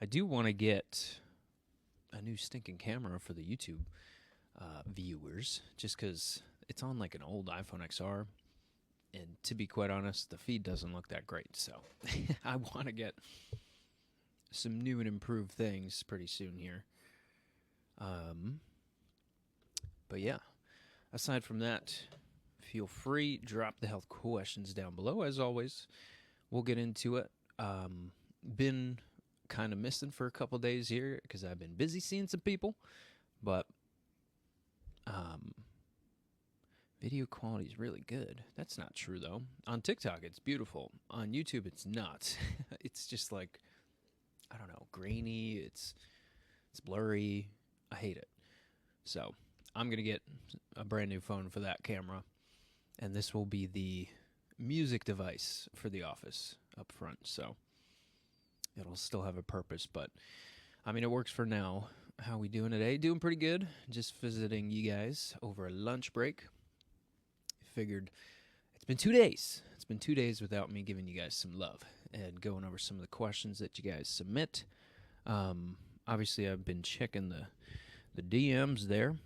I do want to get a new stinking camera for the YouTube viewers, just because it's on like an old iPhone XR, and to be quite honest, the feed doesn't look that great. So I want to get some new and improved things pretty soon here. Um, but yeah, aside from that, feel free drop the health questions down below. As always, we'll get into it. Been kind of missing for a couple days here because I've been busy seeing some people, but video quality is really good. That's not true though. On TikTok, it's beautiful. On YouTube, it's not. It's just like, I don't know, grainy. It's blurry. I hate it. So I'm gonna get a brand new phone for that camera, and this will be the music device for the office up front. So it'll still have a purpose, but I mean, it works for now. How we doing today? Doing pretty good. Just visiting you guys over a lunch break. Figured it's been 2 days. It's been 2 days without me giving you guys some love and going over some of the questions that you guys submit. Obviously, I've been checking the DMs there,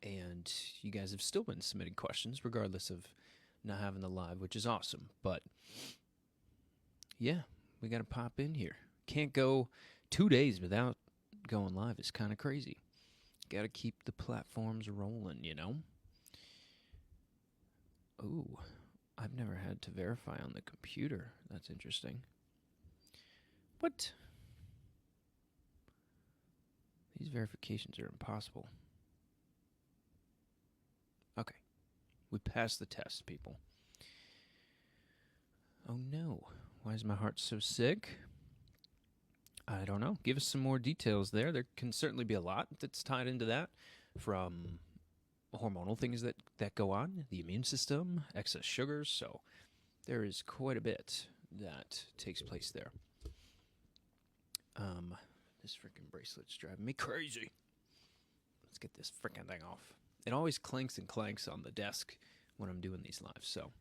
and you guys have still been submitting questions regardless of not having the live, which is awesome. But yeah, we got to pop in here. Can't go 2 days without going live. It's kind of crazy. Got to keep the platforms rolling, you know? Ooh, I've never had to verify on the computer. That's interesting. What? These verifications are impossible. Okay. We passed the test, people. Oh no. Why is my heart so sick? I don't know. Give us some more details there. There can certainly be a lot that's tied into that, from hormonal things that go on, the immune system, excess sugars. So there is quite a bit that takes place there. This freaking bracelet's driving me crazy. Let's get this freaking thing off. It always clinks and clanks on the desk when I'm doing these lives, so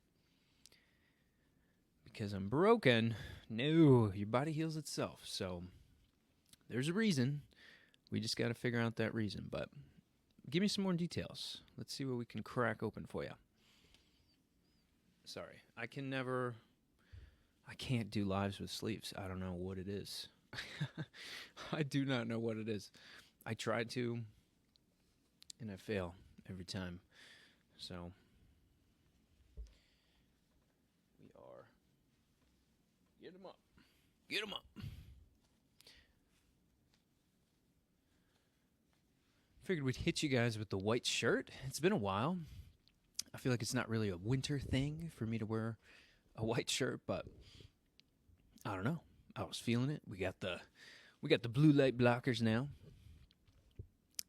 because I'm broken, no, your body heals itself. So there's a reason. We just got to figure out that reason. But give me some more details. Let's see what we can crack open for you. Sorry, I can't do lives with sleeves. I don't know what it is. I do not know what it is. I try to, and I fail every time. So we are. Get them up. Get them up. Figured we'd hit you guys with the white shirt. It's been a while. I feel like it's not really a winter thing for me to wear a white shirt, but I don't know. I was feeling it. We got the blue light blockers now,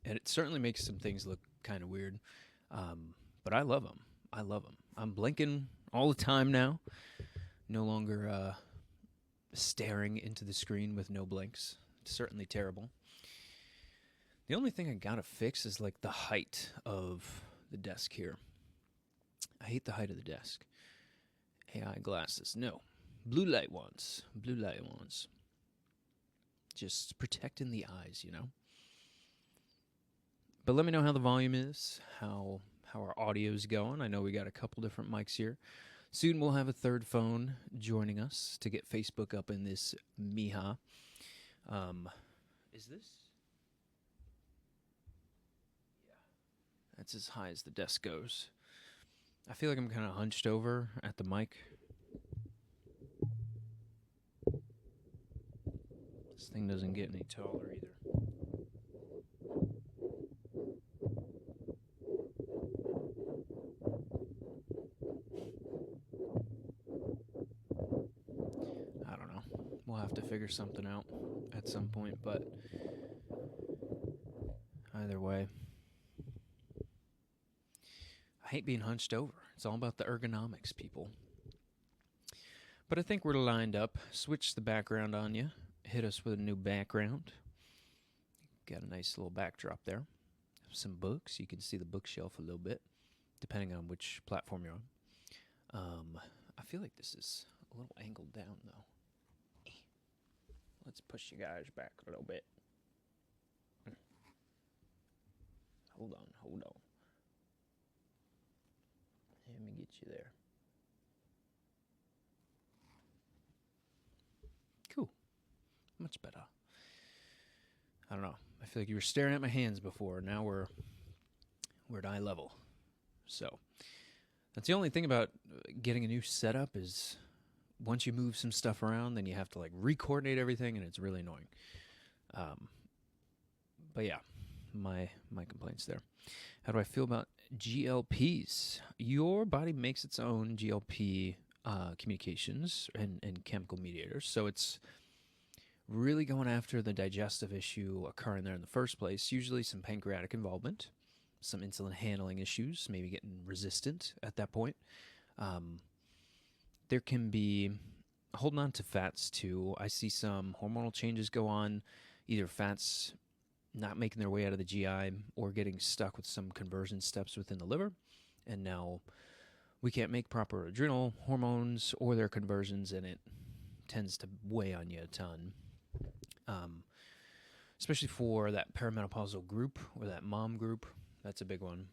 and it certainly makes some things look kind of weird. But I love them. I love them. I'm blinking all the time now. No longer staring into the screen with no blinks. It's certainly terrible. The only thing I gotta fix is like the height of the desk here. I hate the height of the desk. AI glasses, no. Blue light ones. Blue light ones. Just protecting the eyes, you know? But let me know how the volume is, how our audio's going. I know we got a couple different mics here. Soon we'll have a third phone joining us to get Facebook up in this Miha. Is this? Yeah. That's as high as the desk goes. I feel like I'm kind of hunched over at the mic. This thing doesn't get any taller either. I don't know. We'll have to figure something out at some point, but either way, I hate being hunched over. It's all about the ergonomics, people. But I think we're lined up. Switch the background on you. Hit us with a new background. Got a nice little backdrop there. Some books. You can see the bookshelf a little bit, depending on which platform you're on. I feel like this is a little angled down, though. Let's push you guys back a little bit. Hold on, hold on. Let me get you there. Cool. Much better. I don't know. I feel like you were staring at my hands before. Now we're at eye level. So that's the only thing about getting a new setup is once you move some stuff around, then you have to like re-coordinate everything, and it's really annoying. But yeah, my complaints there. How do I feel about GLPs? Your body makes its own GLP communications and chemical mediators, so it's really going after the digestive issue occurring there in the first place. Usually some pancreatic involvement, some insulin handling issues, maybe getting resistant at that point. There can be holding on to fats too. I see some hormonal changes go on, either fats not making their way out of the GI or getting stuck with some conversion steps within the liver. And now we can't make proper adrenal hormones or their conversions, and it tends to weigh on you a ton. Especially for that perimenopausal group or that mom group. That's a big one.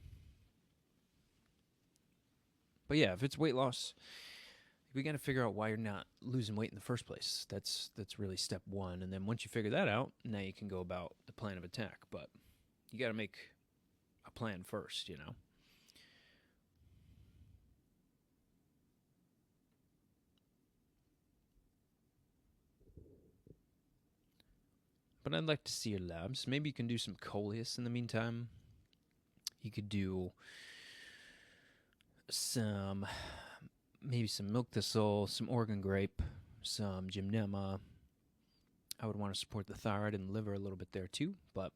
But yeah, if it's weight loss, we got to figure out why you're not losing weight in the first place. That's really step one. And then once you figure that out, now you can go about the plan of attack. But you got to make a plan first, you know. But I'd like to see your labs. Maybe you can do some coleus in the meantime. You could do maybe some milk thistle, some Oregon grape, some gymnema. I would want to support the thyroid and liver a little bit there too, but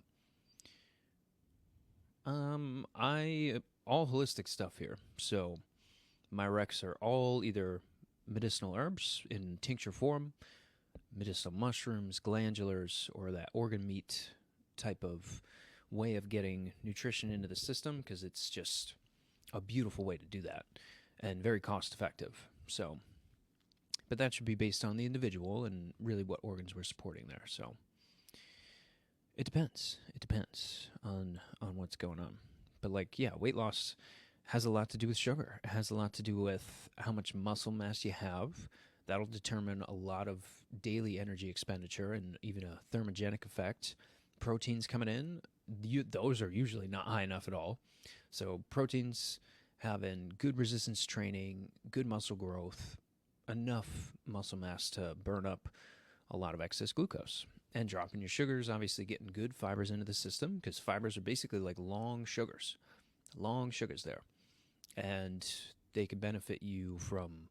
all holistic stuff here. So my recs are all either medicinal herbs in tincture form, medicinal mushrooms, glandulars, or that organ meat type of way of getting nutrition into the system, because it's just a beautiful way to do that and very cost effective. So, but that should be based on the individual and really what organs we're supporting there. So it depends. It depends on what's going on. But like, yeah, weight loss has a lot to do with sugar. It has a lot to do with how much muscle mass you have. That'll determine a lot of daily energy expenditure and even a thermogenic effect. Proteins coming in, those are usually not high enough at all. So proteins having good resistance training, good muscle growth, enough muscle mass to burn up a lot of excess glucose. And dropping your sugars, obviously getting good fibers into the system, because fibers are basically like long sugars there. And they can benefit you from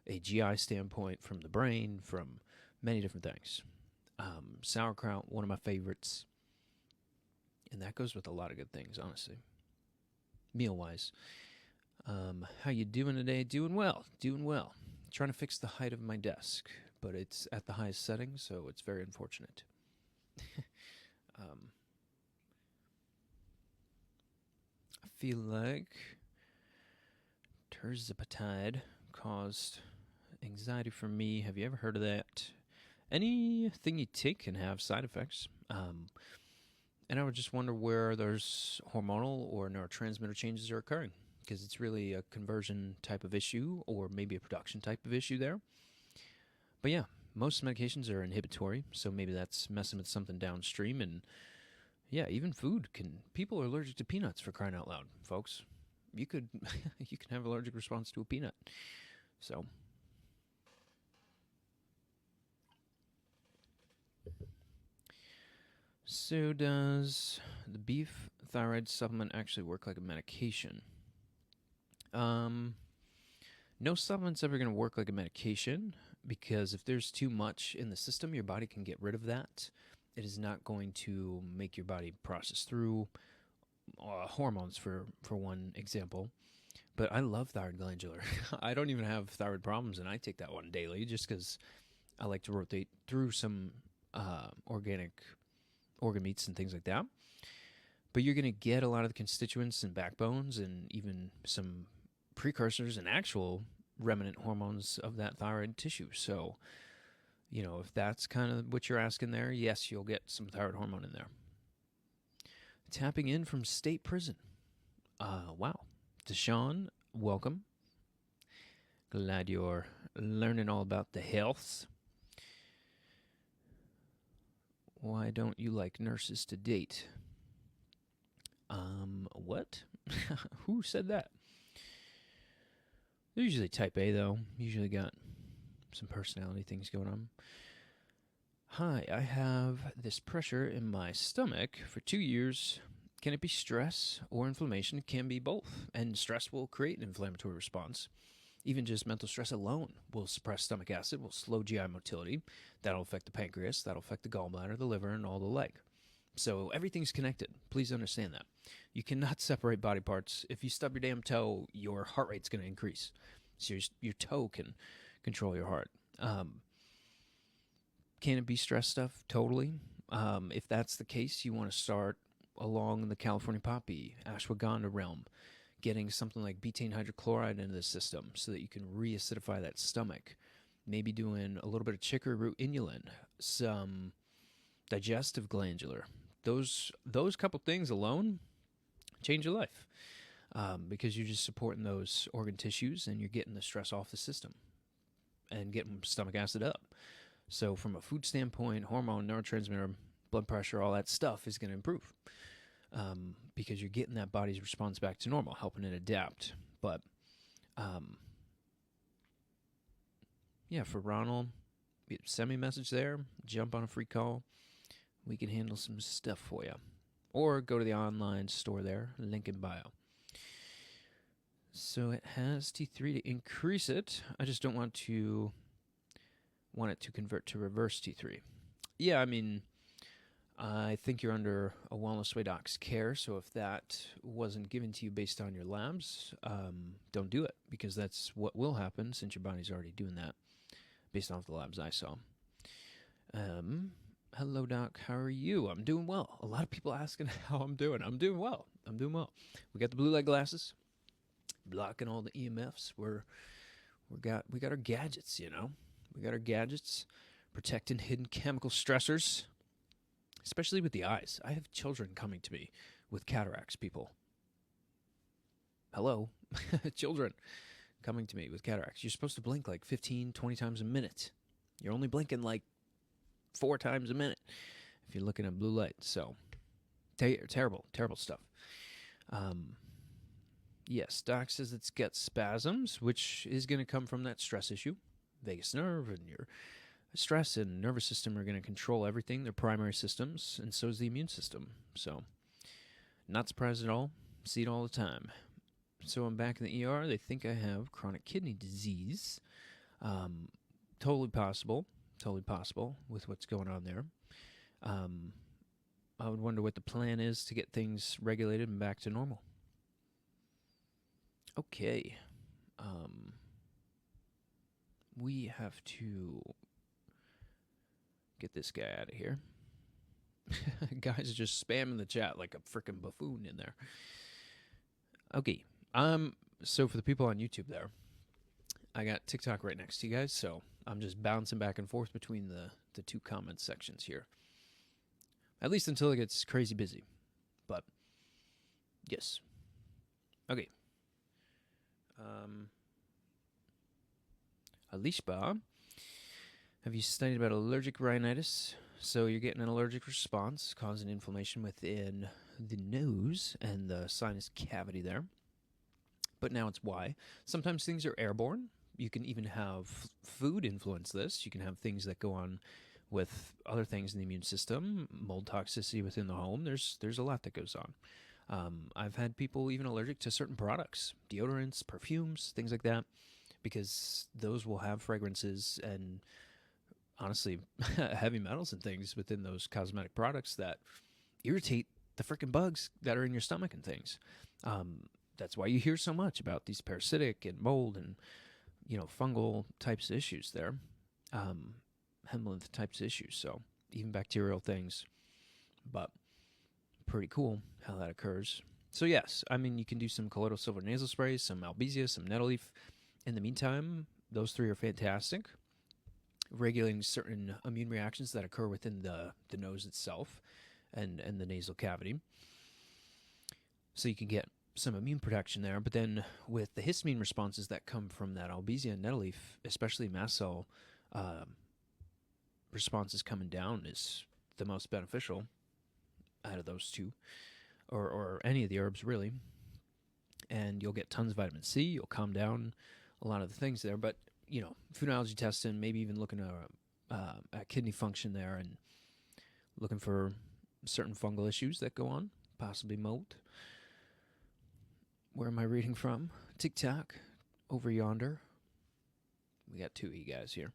a GI standpoint, from the brain, from many different things. Sauerkraut, one of my favorites. And that goes with a lot of good things, honestly. Meal-wise. How you doing today? Doing well. Trying to fix the height of my desk, but it's at the highest setting, so it's very unfortunate. I feel like terzepatide caused anxiety for me. Have you ever heard of that? Anything you take can have side effects. And I would just wonder where those hormonal or neurotransmitter changes are occurring, because it's really a conversion type of issue or maybe a production type of issue there. But yeah, most medications are inhibitory, so maybe that's messing with something downstream. And yeah, even food can. People are allergic to peanuts, for crying out loud, folks. You could you can have an allergic response to a peanut. So does the beef thyroid supplement actually work like a medication? No supplement's ever going to work like a medication, because if there's too much in the system, your body can get rid of that. It is not going to make your body process through hormones, for one example. But I love thyroid glandular. I don't even have thyroid problems, and I take that one daily just because I like to rotate through some organic organ meats and things like that. But you're going to get a lot of the constituents and backbones and even some precursors and actual remnant hormones of that thyroid tissue. So If that's kind of what you're asking there, yes, you'll get some thyroid hormone in there. Tapping in from state prison. Wow. Deshaun, welcome. Glad you're learning all about the healths. Why don't you like nurses to date? What? Who said that? They're usually type A, though. Usually got some personality things going on. Hi, I have this pressure in my stomach for 2 years. Can it be stress or inflammation? It can be both. And stress will create an inflammatory response. Even just mental stress alone will suppress stomach acid, will slow GI motility. That'll affect the pancreas, that'll affect the gallbladder, the liver, and all the like. So everything's connected. Please understand that. You cannot separate body parts. If you stub your damn toe, your heart rate's going to increase. So your toe can control your heart. Can it be stress stuff? Totally. If that's the case, you want to start along the California poppy, ashwagandha realm, getting something like betaine hydrochloride into the system so that you can reacidify that stomach. Maybe doing a little bit of chicory root inulin, some digestive glandular. Those couple things alone change your life because you're just supporting those organ tissues and you're getting the stress off the system and getting stomach acid up. So from a food standpoint, hormone, neurotransmitter, blood pressure, all that stuff is going to improve because you're getting that body's response back to normal, helping it adapt. But yeah, for Ronald, send me a message there, jump on a free call. We can handle some stuff for you. Or go to the online store there, link in bio. So it has T3 to increase it. I just don't want it to convert to reverse T3. Yeah, I mean, I think you're under a Wellness Way Doc's care, so if that wasn't given to you based on your labs, don't do it, because that's what will happen since your body's already doing that based off the labs I saw. Hello, Doc. How are you? I'm doing well. A lot of people asking how I'm doing. I'm doing well. We got the blue light glasses, blocking all the EMFs. We got our gadgets, We got our gadgets, protecting hidden chemical stressors, especially with the eyes. I have children coming to me with cataracts, people. Hello. Children coming to me with cataracts. You're supposed to blink like 15, 20 times a minute. You're only blinking like 4 times a minute if you're looking at blue light. So terrible stuff. Yes, Doc says it's gut spasms, which is going to come from that stress issue. Vagus nerve and your stress and nervous system are going to control everything. They're primary systems, and so is the immune system. So not surprised at all. See it all the time. So I'm back in the ER. They think I have chronic kidney disease. Totally possible with what's going on there. I would wonder what the plan is to get things regulated and back to normal. Okay. We have to get this guy out of here. Guys are just spamming the chat like a freaking buffoon in there. Okay. So for the people on YouTube there, I got TikTok right next to you guys, so I'm just bouncing back and forth between the two comment sections here. At least until it gets crazy busy. But, yes. Okay. Alishba, have you studied about allergic rhinitis? So you're getting an allergic response, causing inflammation within the nose and the sinus cavity there. But now it's why. Sometimes things are airborne. You can even have food influence this. You can have things that go on with other things in the immune system, mold toxicity within the home. There's a lot that goes on. I've had people even allergic to certain products, deodorants, perfumes, things like that, because those will have fragrances and, honestly, heavy metals and things within those cosmetic products that irritate the freaking bugs that are in your stomach and things. That's why you hear so much about these parasitic and mold and, fungal types of issues there. Helminth types of issues, so even bacterial things. But pretty cool how that occurs. So yes, I mean, you can do some colloidal silver nasal sprays, some Albizia, some nettle leaf. In the meantime, those 3 are fantastic. regulating certain immune reactions that occur within the nose itself and the nasal cavity. So you can get some immune protection there. But then with the histamine responses that come from that Albizia and nettle leaf, especially mast cell responses coming down, is the most beneficial out of those two, or any of the herbs really. And you'll get tons of vitamin C. You'll calm down a lot of the things there. But, food allergy testing, maybe even looking at kidney function there and looking for certain fungal issues that go on, possibly mold. Where am I reading from? TikTok, over yonder. We got two of you guys here.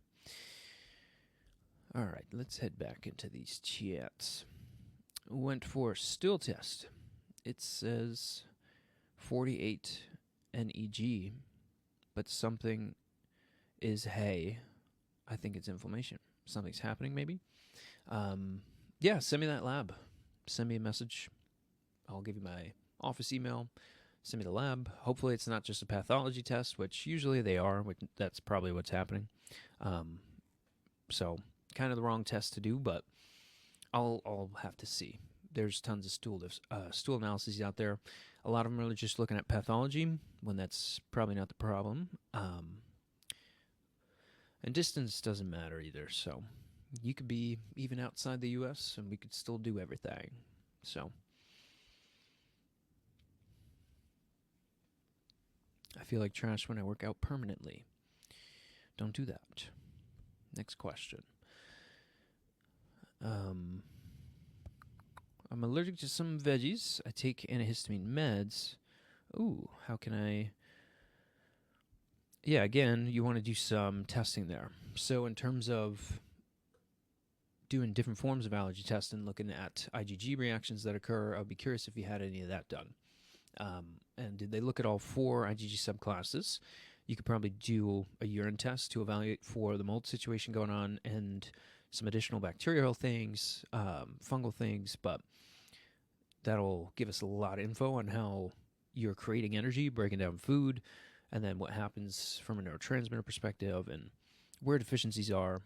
All right, let's head back into these chats. Went for stool test. It says 48 NEG, but something is hay. I think it's inflammation. Something's happening, maybe. Yeah, send me that lab. Send me a message. I'll give you my office email. Send me the lab. Hopefully it's not just a pathology test, which usually they are. That's probably what's happening. So kind of the wrong test to do, but I'll have to see. There's tons of stool analyses out there. A lot of them are just looking at pathology when that's probably not the problem. And distance doesn't matter either. So you could be even outside the U.S. and we could still do everything. So I feel like trash when I work out permanently. Don't do that. Next question. I'm allergic to some veggies. I take antihistamine meds. Ooh, how can I... Yeah, again, you want to do some testing there. So in terms of doing different forms of allergy testing, looking at IgG reactions that occur, I'd be curious if you had any of that done. And did they look at all 4 IgG subclasses? You could probably do a urine test to evaluate for the mold situation going on and some additional bacterial things, fungal things, but that'll give us a lot of info on how you're creating energy, breaking down food, and then what happens from a neurotransmitter perspective and where deficiencies are.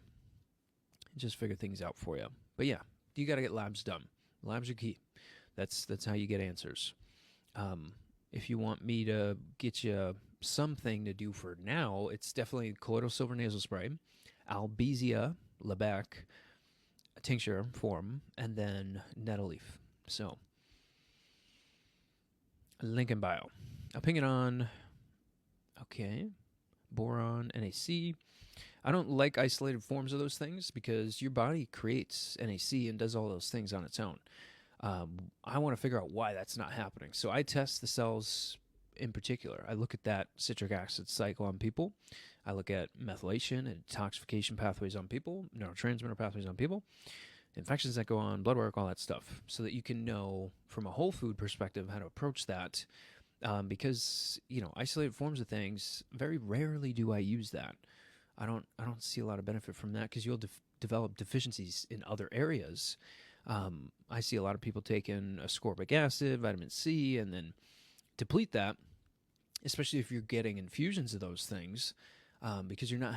Just figure things out for you. But yeah, you got to get labs done. Labs are key. That's how you get answers. If you want me to get you something to do for now, it's definitely colloidal silver nasal spray, Albizia Lebec tincture form, and then nettle leaf. So, link in bio. Opinionon, okay. Boron, NAC. I don't like isolated forms of those things because your body creates NAC and does all those things on its own. I want to figure out why that's not happening. So I test the cells in particular. I look at that citric acid cycle on people. I look at methylation and detoxification pathways on people, neurotransmitter pathways on people, infections that go on, blood work, all that stuff, so that you can know from a whole food perspective how to approach that. Because, isolated forms of things, very rarely do I use that. I don't see a lot of benefit from that because you'll develop deficiencies in other areas. I see a lot of people taking ascorbic acid, vitamin C, and then deplete that, especially if you're getting infusions of those things, because you're not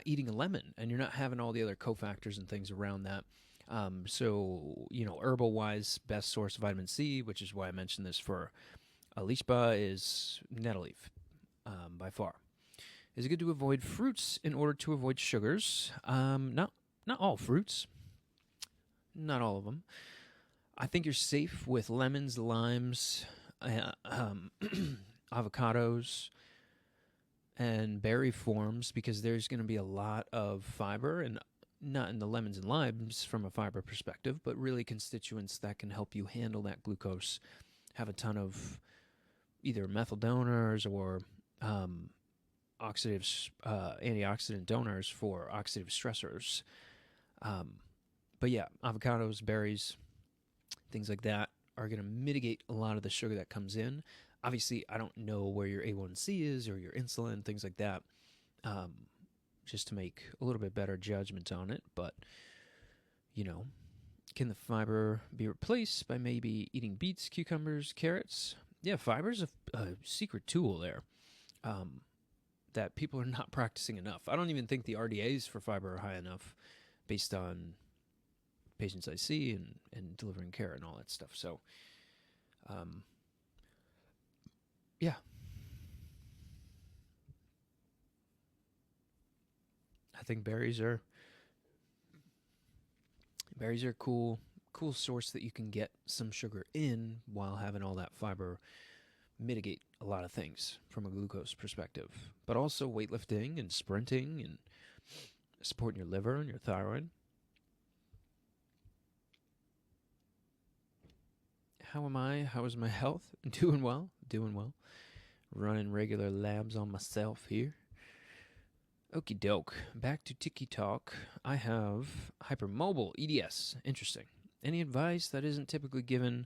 eating a lemon and you're not having all the other cofactors and things around that. So, herbal-wise, best source of vitamin C, which is why I mentioned this for Alishba, is nettle leaf, by far. Is it good to avoid fruits in order to avoid sugars? Not all fruits. Not all of them. I think you're safe with lemons, limes, avocados, and berry forms because there's going to be a lot of fiber, and not in the lemons and limes from a fiber perspective, but really constituents that can help you handle that glucose. Have a ton of either methyl donors or antioxidant donors for oxidative stressors. But yeah, avocados, berries, things like that are going to mitigate a lot of the sugar that comes in. Obviously, I don't know where your A1C is or your insulin, things like that, just to make a little bit better judgment on it. But, can the fiber be replaced by maybe eating beets, cucumbers, carrots? Yeah, fiber's a secret tool there. that people are not practicing enough. I don't even think the RDAs for fiber are high enough based on patients I see and delivering care and all that stuff. So, yeah. I think berries are cool source that you can get some sugar in while having all that fiber mitigate a lot of things from a glucose perspective. But also weightlifting and sprinting and supporting your liver and your thyroid. How am I? How is my health? Doing well. Doing well. Running regular labs on myself here. Okie doke. Back to Tiki Talk. I have hypermobile EDS. Interesting. Any advice that isn't typically given?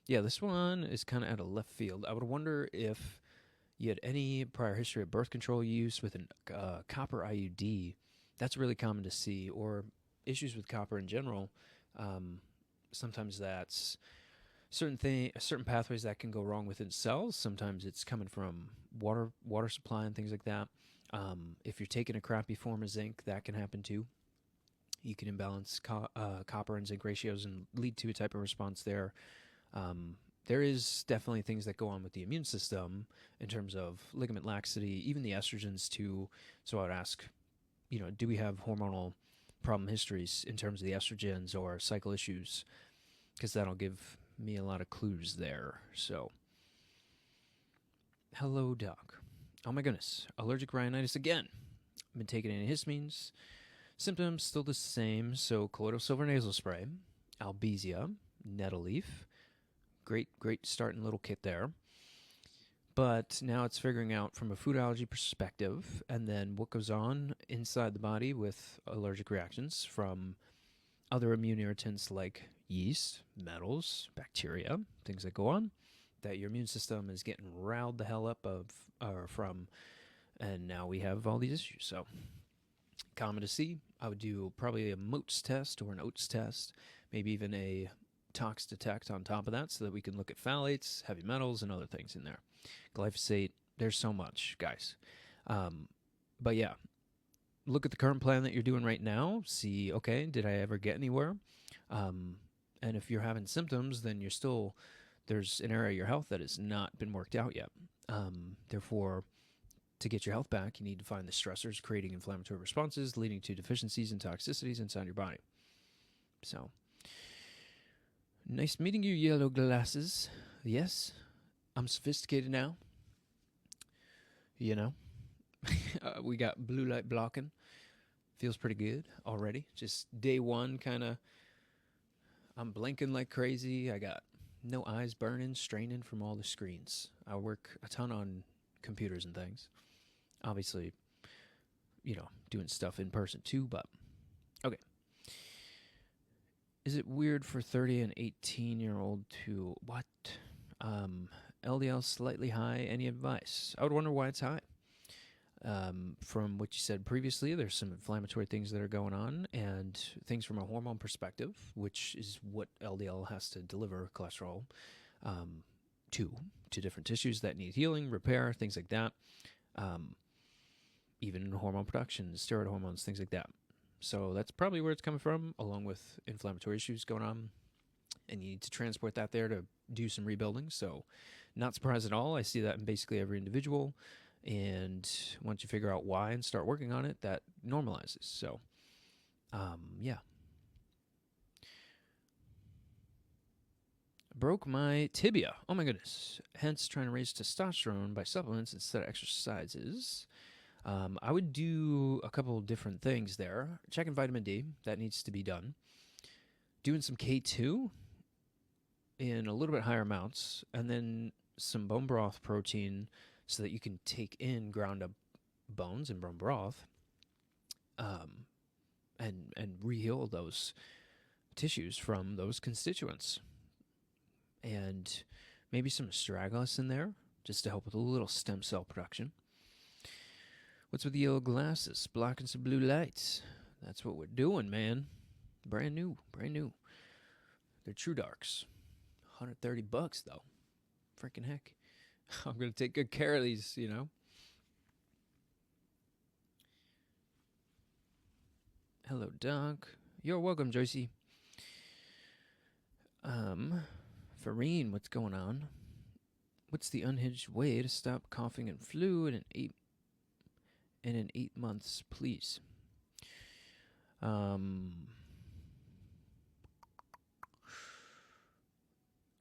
Yeah, this one is kind of out of left field. I would wonder if you had any prior history of birth control use with a copper IUD. That's really common to see, or issues with copper in general. Sometimes that's certain pathways that can go wrong within cells. Sometimes it's coming from water supply and things like that. If you're taking a crappy form of zinc, that can happen too. You can imbalance copper and zinc ratios and lead to a type of response there. There is definitely things that go on with the immune system in terms of ligament laxity, even the estrogens too. So I would ask, do we have hormonal problem histories in terms of the estrogens or cycle issues? Because that'll give me a lot of clues there. So, hello, doc. Oh my goodness, allergic rhinitis again. I've been taking antihistamines. Symptoms still the same, so colloidal silver nasal spray, Albizia, nettle leaf. Great starting little kit there. But now it's figuring out from a food allergy perspective and then what goes on inside the body with allergic reactions from other immune irritants like yeast, metals, bacteria, things that go on, that your immune system is getting riled the hell up from, and now we have all these issues. So, common to see. I would do probably a MOTS test or an OATS test, maybe even a tox detect on top of that so that we can look at phthalates, heavy metals, and other things in there. Glyphosate, there's so much, guys. But yeah, look at the current plan that you're doing right now. See, okay, did I ever get anywhere? And if you're having symptoms, then there's an area of your health that has not been worked out yet. Therefore, to get your health back, you need to find the stressors creating inflammatory responses, leading to deficiencies and toxicities inside your body. So, nice meeting you, yellow glasses. Yes, I'm sophisticated now. We got blue light blocking. Feels pretty good already. Just day one, I'm blinking like crazy. I got no eyes burning, straining from all the screens. I work a ton on computers and things. Obviously, doing stuff in person too, but okay. Is it weird for 30 and 18-year-old to what? LDL slightly high. Any advice? I would wonder why it's high. From what you said previously, there's some inflammatory things that are going on and things from a hormone perspective, which is what LDL has to deliver cholesterol to different tissues that need healing, repair, things like that. Even hormone production, steroid hormones, things like that. So that's probably where it's coming from, along with inflammatory issues going on. And you need to transport that there to do some rebuilding. So not surprised at all. I see that in basically every individual. And once you figure out why and start working on it, that normalizes. So, yeah. Broke my tibia. Oh my goodness. Hence trying to raise testosterone by supplements instead of exercises. I would do a couple different things there. Checking vitamin D. That needs to be done. Doing some K2 in a little bit higher amounts. And then some bone broth protein so that you can take in ground up bones and bone broth and re-heal those tissues from those constituents. And maybe some astragalus in there just to help with a little stem cell production. What's with the yellow glasses? Blocking some blue lights. That's what we're doing, man. Brand new. They're True Darks. $130 though. Freaking heck. I'm going to take good care of these, Hello, Doc. You're welcome, Joycey. Farine, what's going on? What's the unhinged way to stop coughing and flu in 8 months, please? I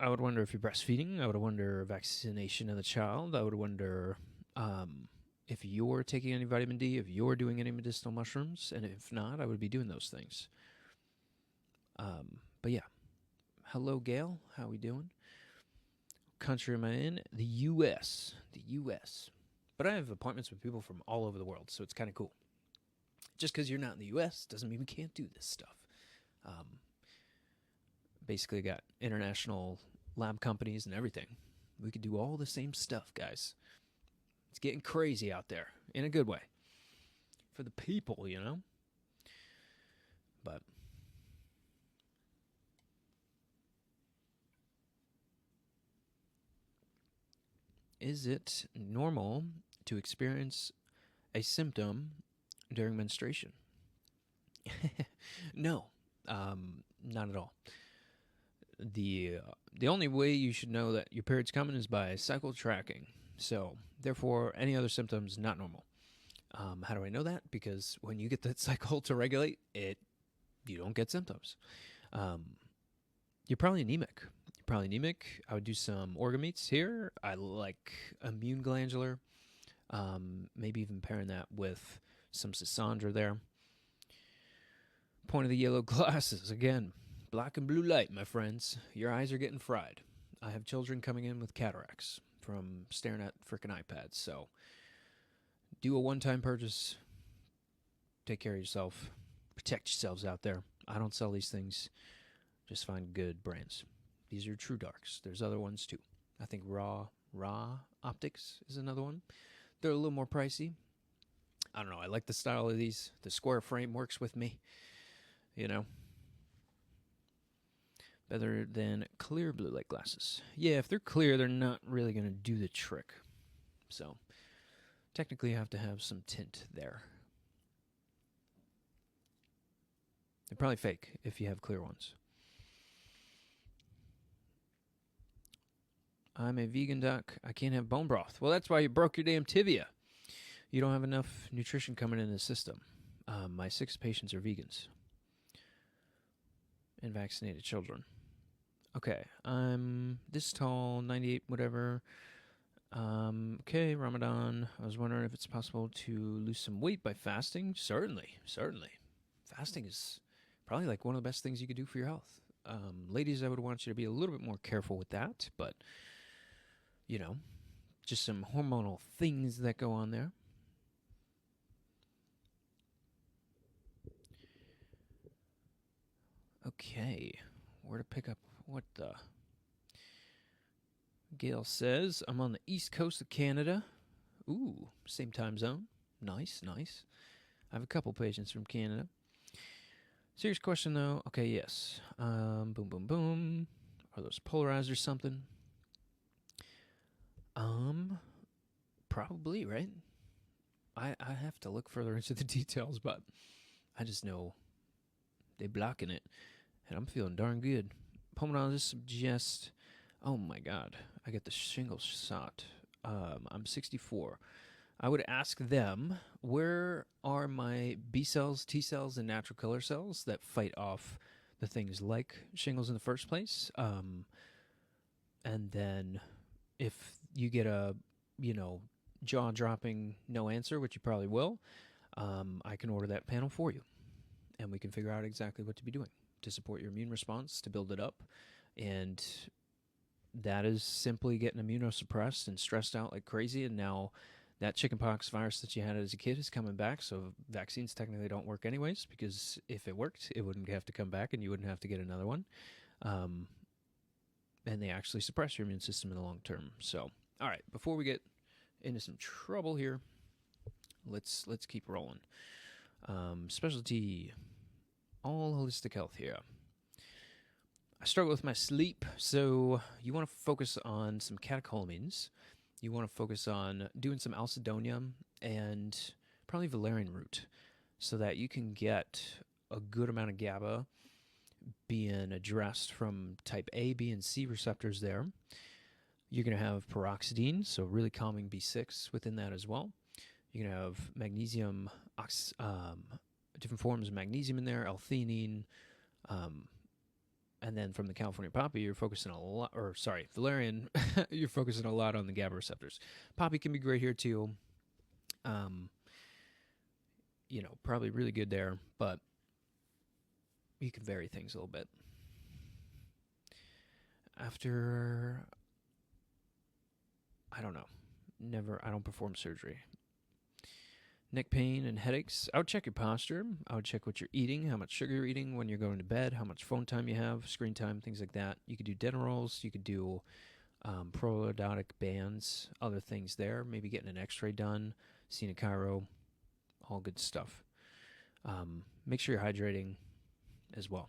would wonder if you're breastfeeding. I would wonder vaccination of the child. I would wonder if you're taking any vitamin D, if you're doing any medicinal mushrooms, and if not, I would be doing those things. But yeah, hello, Gail. How we doing? Country am I in? The U.S. The U.S. But I have appointments with people from all over the world, so it's kind of cool. Just because you're not in the U.S. doesn't mean we can't do this stuff. Basically, got international lab companies and everything. We could do all the same stuff, guys. It's getting crazy out there in a good way for the people, you know. But is it normal to experience a symptom during menstruation? No, not at all. The only way you should know that your period's coming is by cycle tracking. So, therefore, any other symptoms not normal. How do I know that? Because when you get that cycle to regulate it, you don't get symptoms. You're probably anemic. I would do some organ meats here. I like immune glandular. Maybe even pairing that with some Sisandra there. Point of the yellow glasses again. Black and blue light, my friends. Your eyes are getting fried. I have children coming in with cataracts from staring at frickin' iPads. So do a one-time purchase. Take care of yourself. Protect yourselves out there. I don't sell these things. Just find good brands. These are True Darks. There's other ones too. I think Raw Optics is another one. They're a little more pricey. I don't know. I like the style of these. The square frame works with me. You know. Better than clear blue light glasses. Yeah, if they're clear, they're not really going to do the trick. So, technically, you have to have some tint there. They're probably fake if you have clear ones. I'm a vegan, Doc. I can't have bone broth. Well, that's why you broke your damn tibia. You don't have enough nutrition coming in the system. My 6 patients are vegans and vaccinated children. Okay, I'm this tall, 98, whatever. Okay, Ramadan. I was wondering if it's possible to lose some weight by fasting. Certainly. Fasting is probably like one of the best things you could do for your health. Ladies, I would want you to be a little bit more careful with that, but, you know, just some hormonal things that go on there. Okay, where to pick up what the... Gail says, I'm on the east coast of Canada. Ooh, same time zone. Nice. I have a couple patients from Canada. Serious question, though. Okay, yes. Boom. Are those polarized or something? Probably, right? I have to look further into the details, but I just know they blocking it, and I'm feeling darn good. Pulmonologists suggest... Oh my God, I get the shingles shot. I'm 64. I would ask them, where are my B cells, T cells, and natural killer cells that fight off the things like shingles in the first place? And then if you get a, jaw-dropping no answer, which you probably will, I can order that panel for you. And we can figure out exactly what to be doing to support your immune response, to build it up. And that is simply getting immunosuppressed and stressed out like crazy. And now that chickenpox virus that you had as a kid is coming back. So vaccines technically don't work anyways, because if it worked, it wouldn't have to come back and you wouldn't have to get another one. And they actually suppress your immune system in the long term. So, all right, before we get into some trouble here, let's keep rolling. Specialty, all holistic health here. I struggle with my sleep, so you want to focus on some catecholamines. You want to focus on doing some alcidonia and probably valerian root, so that you can get a good amount of GABA being addressed from type A, B, and C receptors there. You're going to have peroxidine, so really calming B6 within that as well. You're going to have magnesium, different forms of magnesium in there, L-theanine, and then from the California poppy, you're focusing a lot, valerian, you're focusing a lot on the GABA receptors. Poppy can be great here too. Probably really good there, but you can vary things a little bit. After, I don't know. I don't perform surgery. Neck pain and headaches. I would check your posture. I would check what you're eating, how much sugar you're eating when you're going to bed, how much phone time you have, screen time, things like that. You could do Denerols. You could do prolordotic bands, other things there. Maybe getting an x-ray done, seeing a chiro, all good stuff. Make sure you're hydrating as well.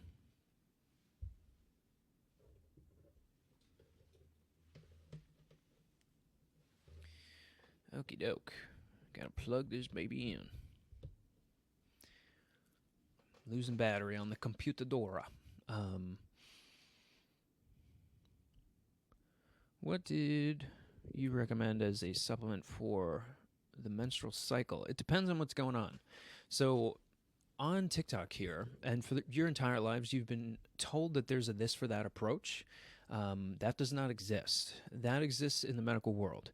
Okie doke. Gotta plug this baby in. Losing battery on the computadora. What did you recommend as a supplement for the menstrual cycle? It depends on what's going on. So on TikTok here, and for your entire lives, you've been told that there's a this for that approach. That does not exist. That exists in the medical world.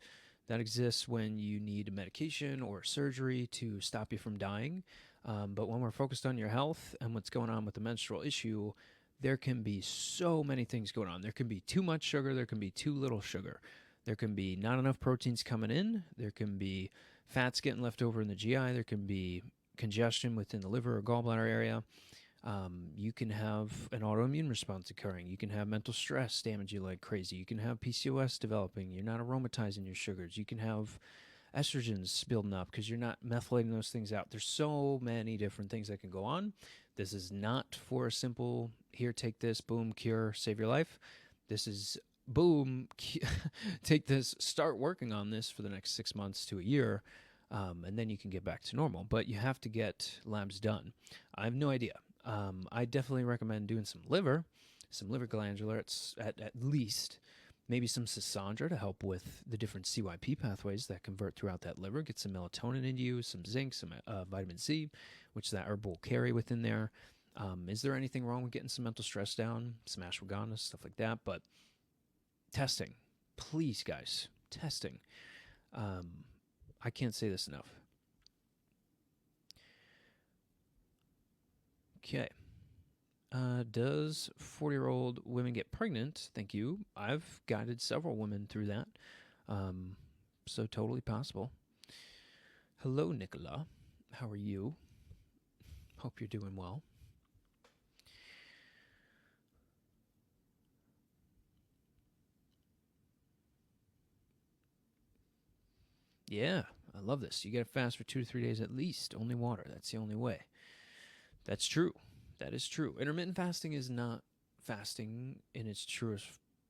That exists when you need a medication or surgery to stop you from dying. But when we're focused on your health and what's going on with the menstrual issue, there can be so many things going on. There can be too much sugar. There can be too little sugar. There can be not enough proteins coming in. There can be fats getting left over in the GI. There can be congestion within the liver or gallbladder area. You can have an autoimmune response occurring. You can have mental stress damage you like crazy. You can have PCOS developing. You're not aromatizing your sugars. You can have estrogens building up because you're not methylating those things out. There's so many different things that can go on. This is not for a simple, here, take this, boom, cure, save your life. This is, boom, take this, start working on this for the next 6 months to a year, and then you can get back to normal. But you have to get labs done. I have no idea. I definitely recommend doing some liver glandular at least, maybe some Sasandra to help with the different CYP pathways that convert throughout that liver. Get some melatonin into you, some zinc, some vitamin C, which that herb will carry within there. Is there anything wrong with getting some mental stress down, some ashwagandha, stuff like that? But testing, please, guys, testing. I can't say this enough. Okay. Does 40-year-old women get pregnant? Thank you. I've guided several women through that. So totally possible. Hello, Nicola. How are you? Hope you're doing well. Yeah, I love this. You got to fast for 2 to 3 days at least. Only water. That's the only way. That's true. That is true. Intermittent fasting is not fasting in its truest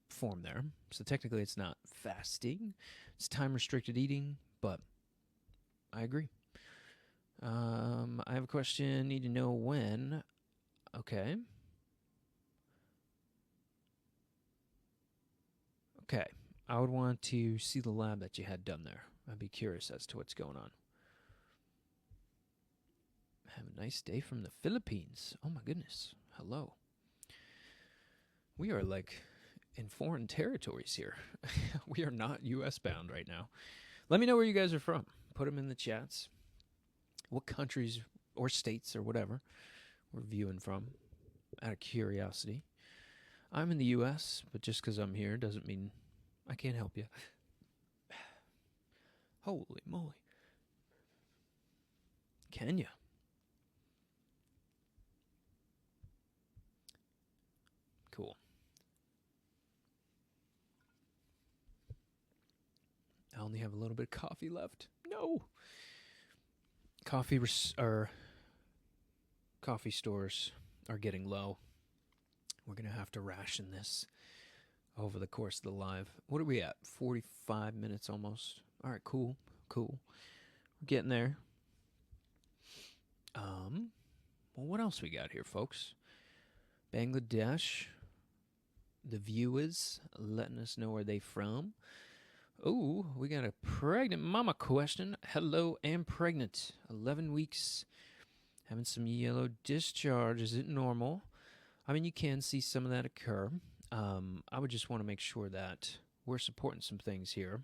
form there. So technically it's not fasting. It's time-restricted eating, but I agree. I have a question. Need to know when. Okay. Okay. I would want to see the lab that you had done there. I'd be curious as to what's going on. Have a nice day from the Philippines. Oh my goodness. Hello. We are like in foreign territories here. We are not US bound right now. Let me know where you guys are from. Put them in the chats. What countries or states or whatever we're viewing from, out of curiosity. I'm in the US, but just because I'm here doesn't mean I can't help you. Holy moly. Kenya. Cool. I only have a little bit of coffee left. No. Coffee stores are getting low. We're going to have to ration this over the course of the live. What are we at? 45 minutes almost. All right, cool. We're getting there. Well, what else we got here, folks? Bangladesh. The viewers letting us know where they from. Oh, we got a pregnant mama question. Hello, am pregnant. 11 weeks. Having some yellow discharge. Is it normal? I mean, you can see some of that occur. I would just want to make sure that we're supporting some things here.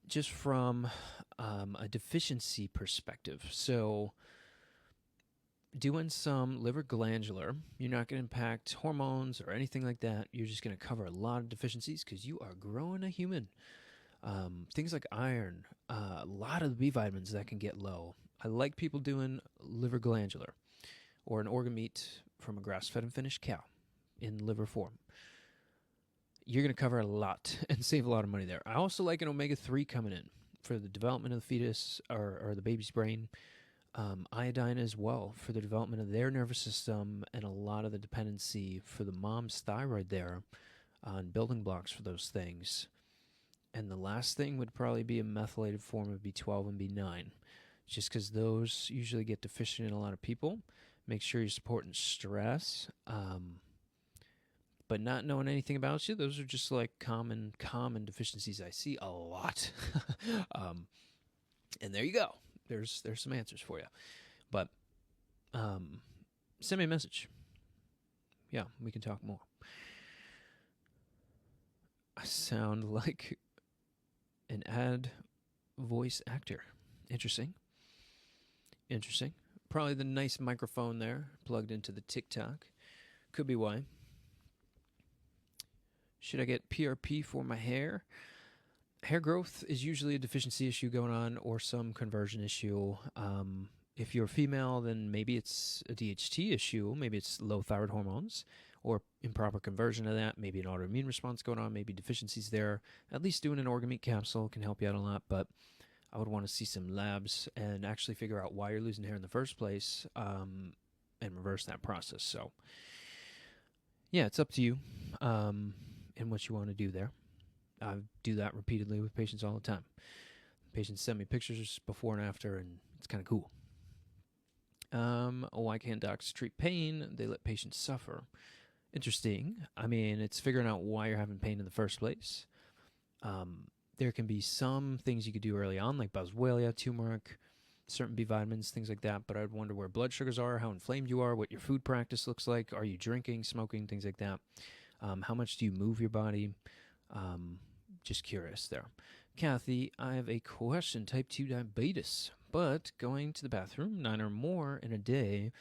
Just from a deficiency perspective. So, doing some liver glandular, you're not going to impact hormones or anything like that. You're just going to cover a lot of deficiencies because you are growing a human. Things like iron, a lot of the B vitamins that can get low. I like people doing liver glandular or an organ meat from a grass-fed and finished cow in liver form. You're going to cover a lot and save a lot of money there. I also like an omega-3 coming in for the development of the fetus or the baby's brain. Iodine as well for the development of their nervous system and a lot of the dependency for the mom's thyroid there on building blocks for those things. And the last thing would probably be a methylated form of B12 and B9, just because those usually get deficient in a lot of people. Make sure you're supporting stress. But not knowing anything about you, those are just like common deficiencies I see a lot. And there you go. There's some answers for you. But send me a message. Yeah, we can talk more. I sound like an ad voice actor. Interesting. Probably the nice microphone there plugged into the TikTok. Could be why. Should I get PRP for my hair? Hair growth is usually a deficiency issue going on or some conversion issue. If you're female, then maybe it's a DHT issue. Maybe it's low thyroid hormones or improper conversion of that. Maybe an autoimmune response going on. Maybe deficiencies there. At least doing an organ meat capsule can help you out a lot. But I would want to see some labs and actually figure out why you're losing hair in the first place and reverse that process. So, yeah, it's up to you and what you want to do there. I do that repeatedly with patients all the time. Patients send me pictures before and after, and it's kind of cool. Why can't docs treat pain? They let patients suffer. Interesting. I mean, it's figuring out why you're having pain in the first place. There can be some things you could do early on, like boswellia, turmeric, certain B vitamins, things like that. But I'd wonder where blood sugars are, how inflamed you are, what your food practice looks like. Are you drinking, smoking, things like that? How much do you move your body? Just curious there. Kathy, I have a question. Type 2 diabetes, but going to the bathroom 9 or more in a day,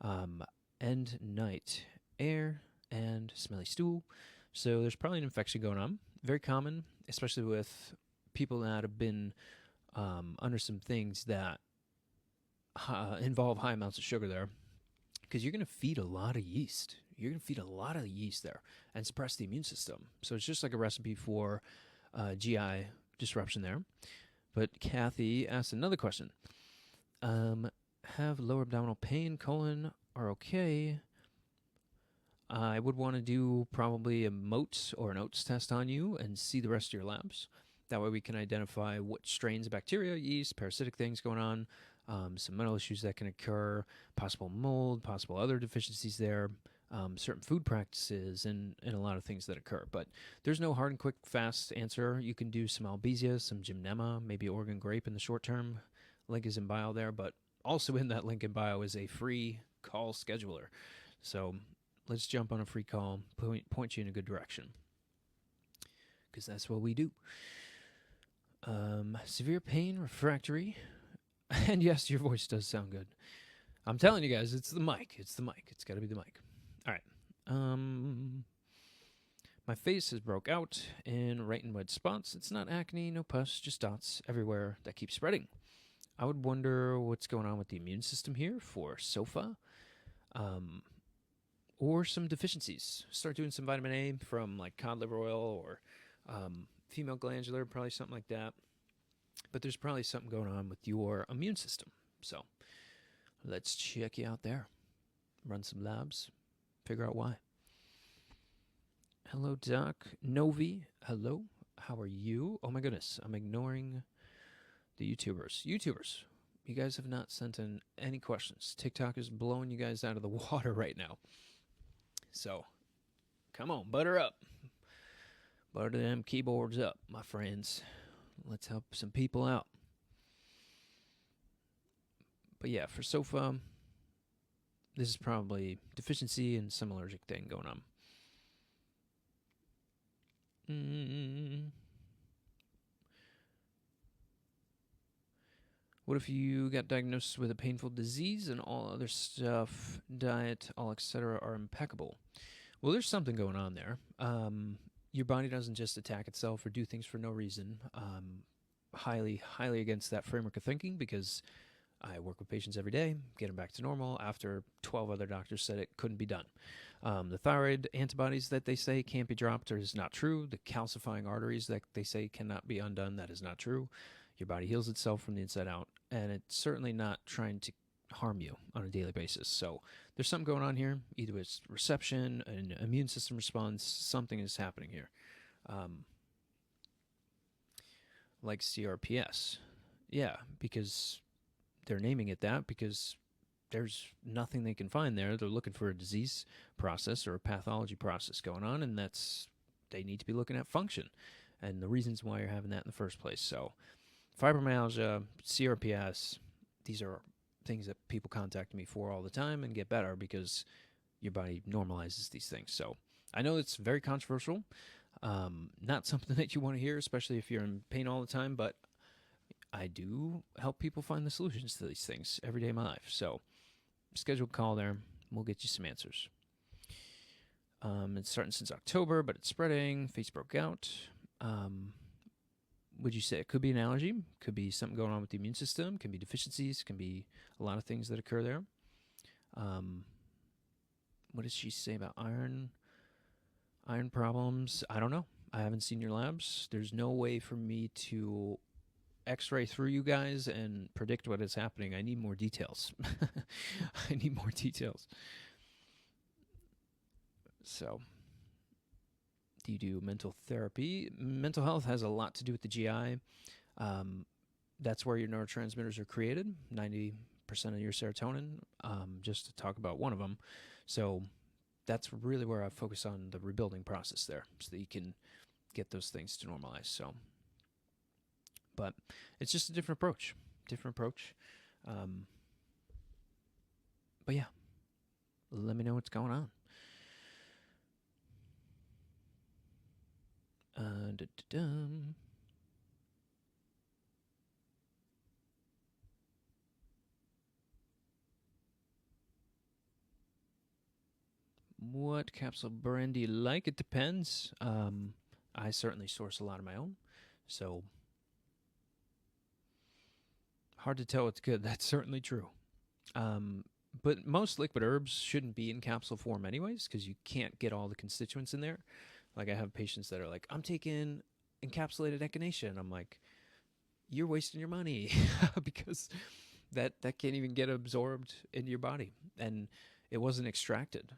and night, air and smelly stool. So there's probably an infection going on. Very common, especially with people that have been under some things that involve high amounts of sugar there, because you're going to feed a lot of yeast. You're going to feed a lot of yeast there and suppress the immune system. So it's just like a recipe for GI disruption there. But Kathy asked another question. Have lower abdominal pain, colon are okay. I would want to do probably a MOATS or an OATS test on you and see the rest of your labs. That way we can identify what strains of bacteria, yeast, parasitic things going on, some mental issues that can occur, possible mold, possible other deficiencies there, certain food practices, and a lot of things that occur. But there's no hard and quick, fast answer. You can do some Albizia, some Gymnema, maybe Oregon grape in the short term. Link is in bio there, but also in that link in bio is a free call scheduler. So let's jump on a free call, point you in a good direction, because that's what we do. Severe pain, refractory, and yes, your voice does sound good. I'm telling you guys, it's the mic. It's the mic. It's got to be the mic. All right. My face has broke out in right and red spots. It's not acne, no pus, just dots everywhere that keep spreading. I would wonder what's going on with the immune system here for SOFA, or some deficiencies. Start doing some vitamin A from like cod liver oil or female glandular, probably something like that. But there's probably something going on with your immune system. So let's check you out there. Run some labs. Figure out why. Hello, Doc. Novi. Hello. How are you? Oh, my goodness. I'm ignoring the YouTubers. YouTubers. You guys have not sent in any questions. TikTok is blowing you guys out of the water right now. So, come on, butter up. Butter them keyboards up, my friends. Let's help some people out. But yeah, for SOFA, this is probably deficiency and some allergic thing going on. What if you got diagnosed with a painful disease and all other stuff, diet, all etc. are impeccable? Well, there's something going on there. Your body doesn't just attack itself or do things for no reason. Highly against that framework of thinking, because I work with patients every day, get them back to normal after 12 other doctors said it couldn't be done. The thyroid antibodies that they say can't be dropped is not true. The calcifying arteries that they say cannot be undone, that is not true. Your body heals itself from the inside out, and it's certainly not trying to harm you on a daily basis. So there's something going on here. Either it's reception, an immune system response, something is happening here. Like CRPS. Yeah, because they're naming it that because there's nothing they can find there. They're looking for a disease process or a pathology process going on, and they need to be looking at function and the reasons why you're having that in the first place. So fibromyalgia, CRPS, these are things that people contact me for all the time and get better because your body normalizes these things. So I know it's very controversial, not something that you want to hear, especially if you're in pain all the time, but I do help people find the solutions to these things every day of my life. So schedule a call there. We'll get you some answers. It's starting since October, but it's spreading. Face broke out. Would you say it could be an allergy? Could be something going on with the immune system. Can be deficiencies. Can be a lot of things that occur there. What does she say about iron? Iron problems? I don't know. I haven't seen your labs. There's no way for me to x-ray through you guys and predict what is happening. I need more details. I need more details. So, do you do mental therapy? Mental health has a lot to do with the GI. That's where your neurotransmitters are created, 90% of your serotonin, just to talk about one of them. So that's really where I focus on the rebuilding process there, so that you can get those things to normalize. So, but it's just a different approach. But yeah, let me know what's going on. What capsule brand do you like? It depends. I certainly source a lot of my own, so hard to tell what's good. That's certainly true. But most liquid herbs shouldn't be in capsule form anyways, because you can't get all the constituents in there. Like, I have patients that are like, I'm taking encapsulated echinacea, and I'm like, you're wasting your money because that can't even get absorbed into your body, and it wasn't extracted.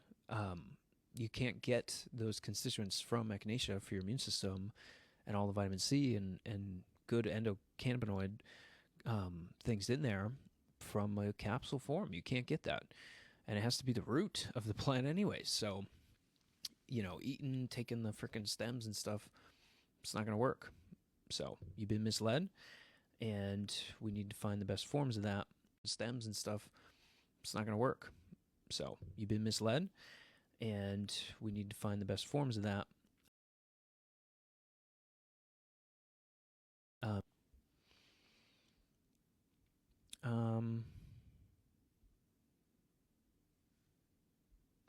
You can't get those constituents from echinacea for your immune system and all the vitamin C and good endocannabinoid things in there from a capsule form. You can't get that, and it has to be the root of the plant anyways. So, taking the frickin' stems and stuff, it's not going to work. So you've been misled, and we need to find the best forms of that. Stems and stuff, it's not going to work. So you've been misled, and we need to find the best forms of that.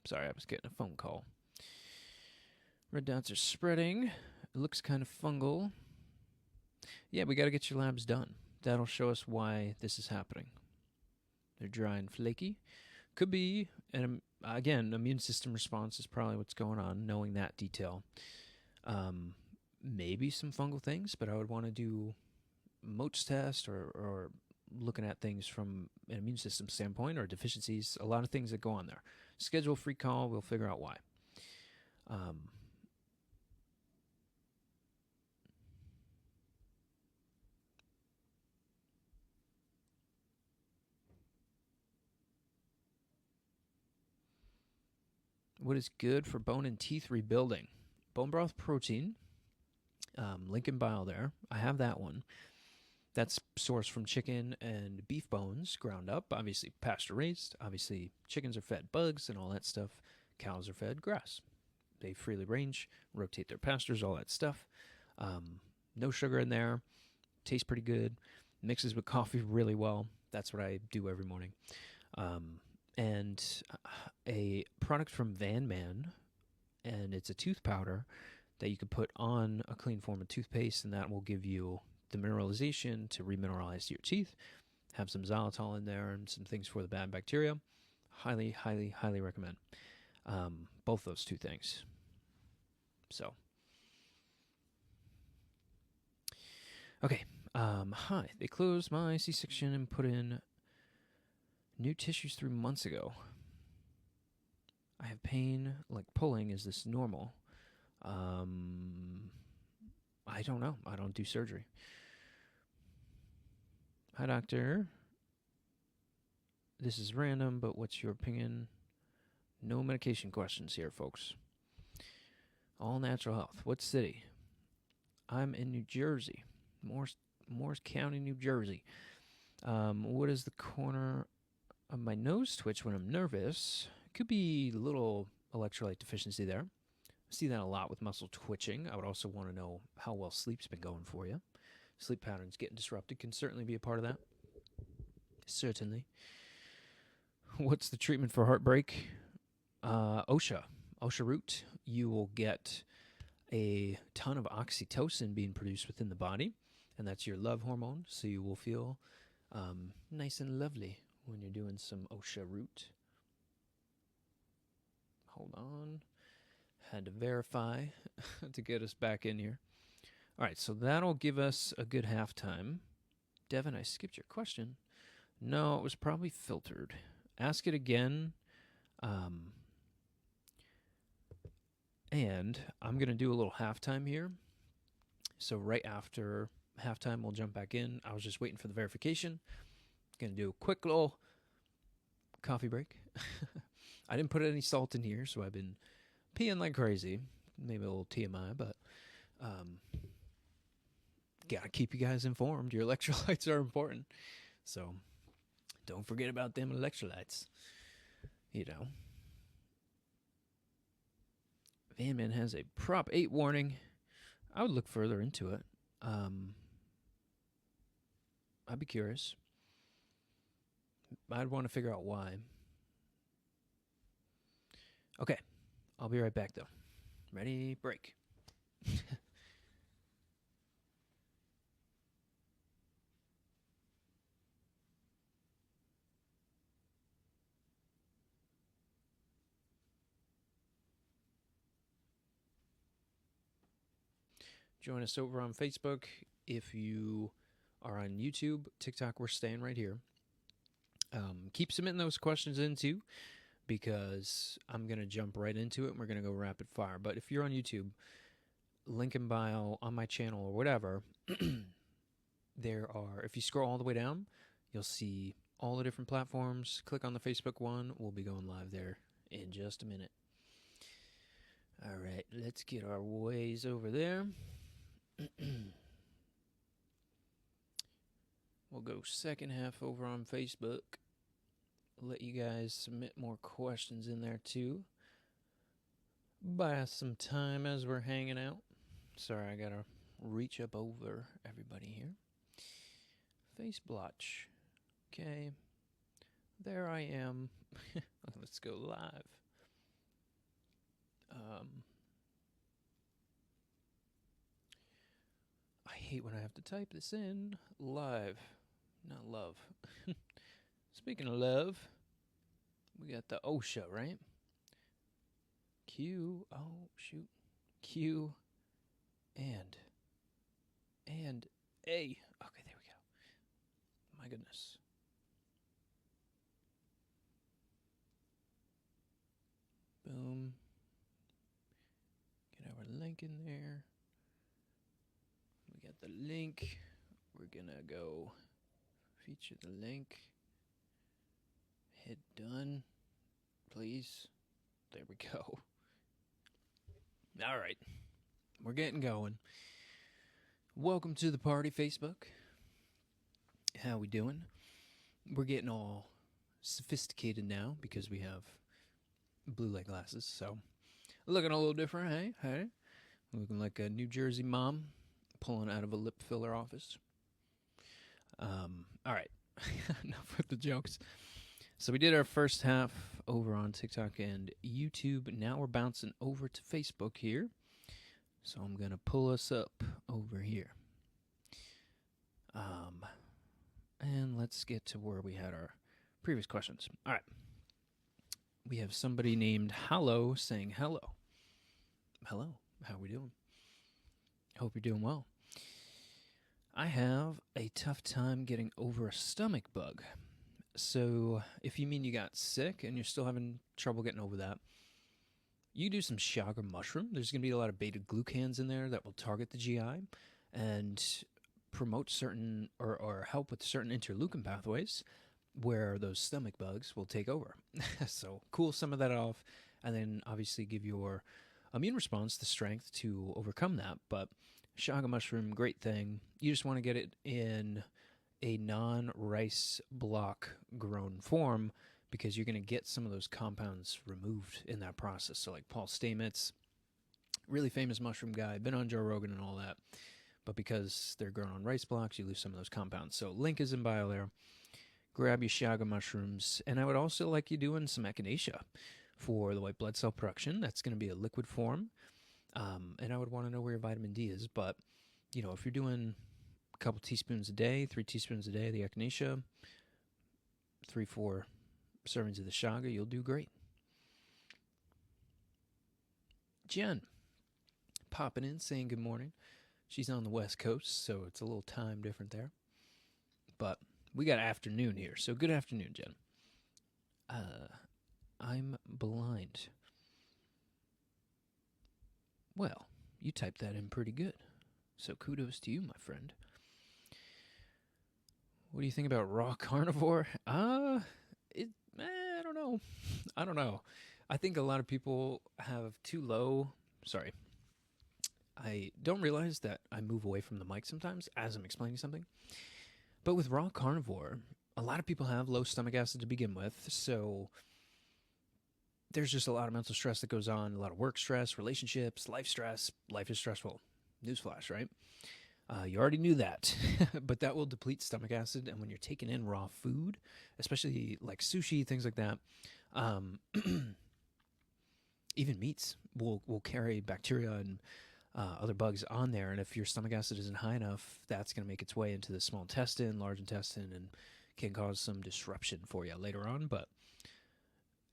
Sorry, I was getting a phone call. Red dots are spreading. It looks kind of fungal. Yeah, we got to get your labs done. That'll show us why this is happening. They're dry and flaky. Could be, and again, immune system response is probably what's going on, knowing that detail. Maybe some fungal things, but I would want to do Moats test or looking at things from an immune system standpoint, or deficiencies, a lot of things that go on there. Schedule a free call, we'll figure out why. What is good for bone and teeth rebuilding? Bone broth protein, Lincoln Bile there. I have that one. That's sourced from chicken and beef bones ground up, obviously pasture raised. Obviously, chickens are fed bugs and all that stuff. Cows are fed grass. They freely range, rotate their pastures, all that stuff. No sugar in there. Tastes pretty good. Mixes with coffee really well. That's what I do every morning. And a product from Van Man, and it's a tooth powder that you can put on a clean form of toothpaste, and that will give you the mineralization to remineralize your teeth. Have some xylitol in there and some things for the bad bacteria. Highly, highly, highly recommend both those two things. So, okay. Hi. They closed my C-section and put in new tissues 3 months ago. I have pain like pulling. Is this normal? I don't know. I don't do surgery. Hi, doctor. This is random, but what's your opinion? No medication questions here, folks. All natural health. What city? I'm in New Jersey. Morris County, New Jersey. What is the corner of my nose twitch when I'm nervous? Could be a little electrolyte deficiency there. I see that a lot with muscle twitching. I would also want to know how well sleep's been going for you. Sleep patterns getting disrupted can certainly be a part of that. Certainly. What's the treatment for heartbreak? OSHA root. You will get a ton of oxytocin being produced within the body, and that's your love hormone, so you will feel nice and lovely when you're doing some OSHA root. Hold on. Had to verify to get us back in here. All right, so that'll give us a good halftime. Devin, I skipped your question. No, it was probably filtered. Ask it again. And I'm going to do a little halftime here. So right after halftime, we'll jump back in. I was just waiting for the verification. Going to do a quick little coffee break. I didn't put any salt in here, so I've been peeing like crazy. Maybe a little TMI, but gotta keep you guys informed. Your electrolytes are important. So don't forget about them electrolytes. You know. Van Man has a Prop 8 warning. I would look further into it. I'd be curious. I'd want to figure out why. Okay. I'll be right back, though. Ready? Break. Join us over on Facebook. If you are on YouTube, TikTok, we're staying right here. Keep submitting those questions in too, because I'm going to jump right into it and we're going to go rapid fire. But if you're on YouTube, link in bio on my channel or whatever, if you scroll all the way down, you'll see all the different platforms. Click on the Facebook one. We'll be going live there in just a minute. All right, let's get our ways over there. We'll go second half over on Facebook. Let you guys submit more questions in there too. Buy us some time as we're hanging out. Sorry, I gotta reach up over everybody here. Face blotch. Okay. There I am. Let's go live. I hate when I have to type this in live, not love. Speaking of love, we got the OSHA, right? Q, oh shoot, Q, and A. Okay, there we go. My goodness. Boom. Get our link in there. We got the link. We're gonna go feature the link. Hit done, please. There we go. All right. We're getting going. Welcome to the party, Facebook. How we doing? We're getting all sophisticated now because we have blue light glasses, so looking a little different, hey? Hey. Looking like a New Jersey mom pulling out of a lip filler office. All right. Enough with the jokes. So we did our first half over on TikTok and YouTube. Now we're bouncing over to Facebook here. So I'm going to pull us up over here. And let's get to where we had our previous questions. All right. We have somebody named Hello saying hello. Hello. How are we doing? Hope you're doing well. I have a tough time getting over a stomach bug. So if you mean you got sick and you're still having trouble getting over that, you do some chaga mushroom. There's going to be a lot of beta glucans in there that will target the GI and promote certain or help with certain interleukin pathways where those stomach bugs will take over. So cool some of that off and then obviously give your immune response the strength to overcome that. But chaga mushroom, great thing. You just want to get it in a non-rice block grown form because you're going to get some of those compounds removed in that process. So like Paul Stamets, really famous mushroom guy, been on Joe Rogan and all that. But because they're grown on rice blocks, you lose some of those compounds. So link is in bio there. Grab your chaga mushrooms. And I would also like you doing some echinacea for the white blood cell production. That's going to be a liquid form. And I would want to know where your vitamin D is. But, you know, if you're doing a couple teaspoons a day, 3 teaspoons a day of the echinacea, 3-4 servings of the chaga, you'll do great. Jen, popping in, saying good morning. She's on the West Coast, so it's a little time different there. But we got afternoon here, so good afternoon, Jen. I'm blind. Well, you typed that in pretty good, so kudos to you, my friend. What do you think about raw carnivore? I don't know. I don't know. I think a lot of people have too low... Sorry. I don't realize that I move away from the mic sometimes as I'm explaining something. But with raw carnivore, a lot of people have low stomach acid to begin with, so there's just a lot of mental stress that goes on, a lot of work stress, relationships, life stress. Life is stressful. Newsflash, right? You already knew that, but that will deplete stomach acid, and when you're taking in raw food, especially like sushi, things like that, even meats will carry bacteria and other bugs on there, and if your stomach acid isn't high enough, that's going to make its way into the small intestine, large intestine, and can cause some disruption for you later on. But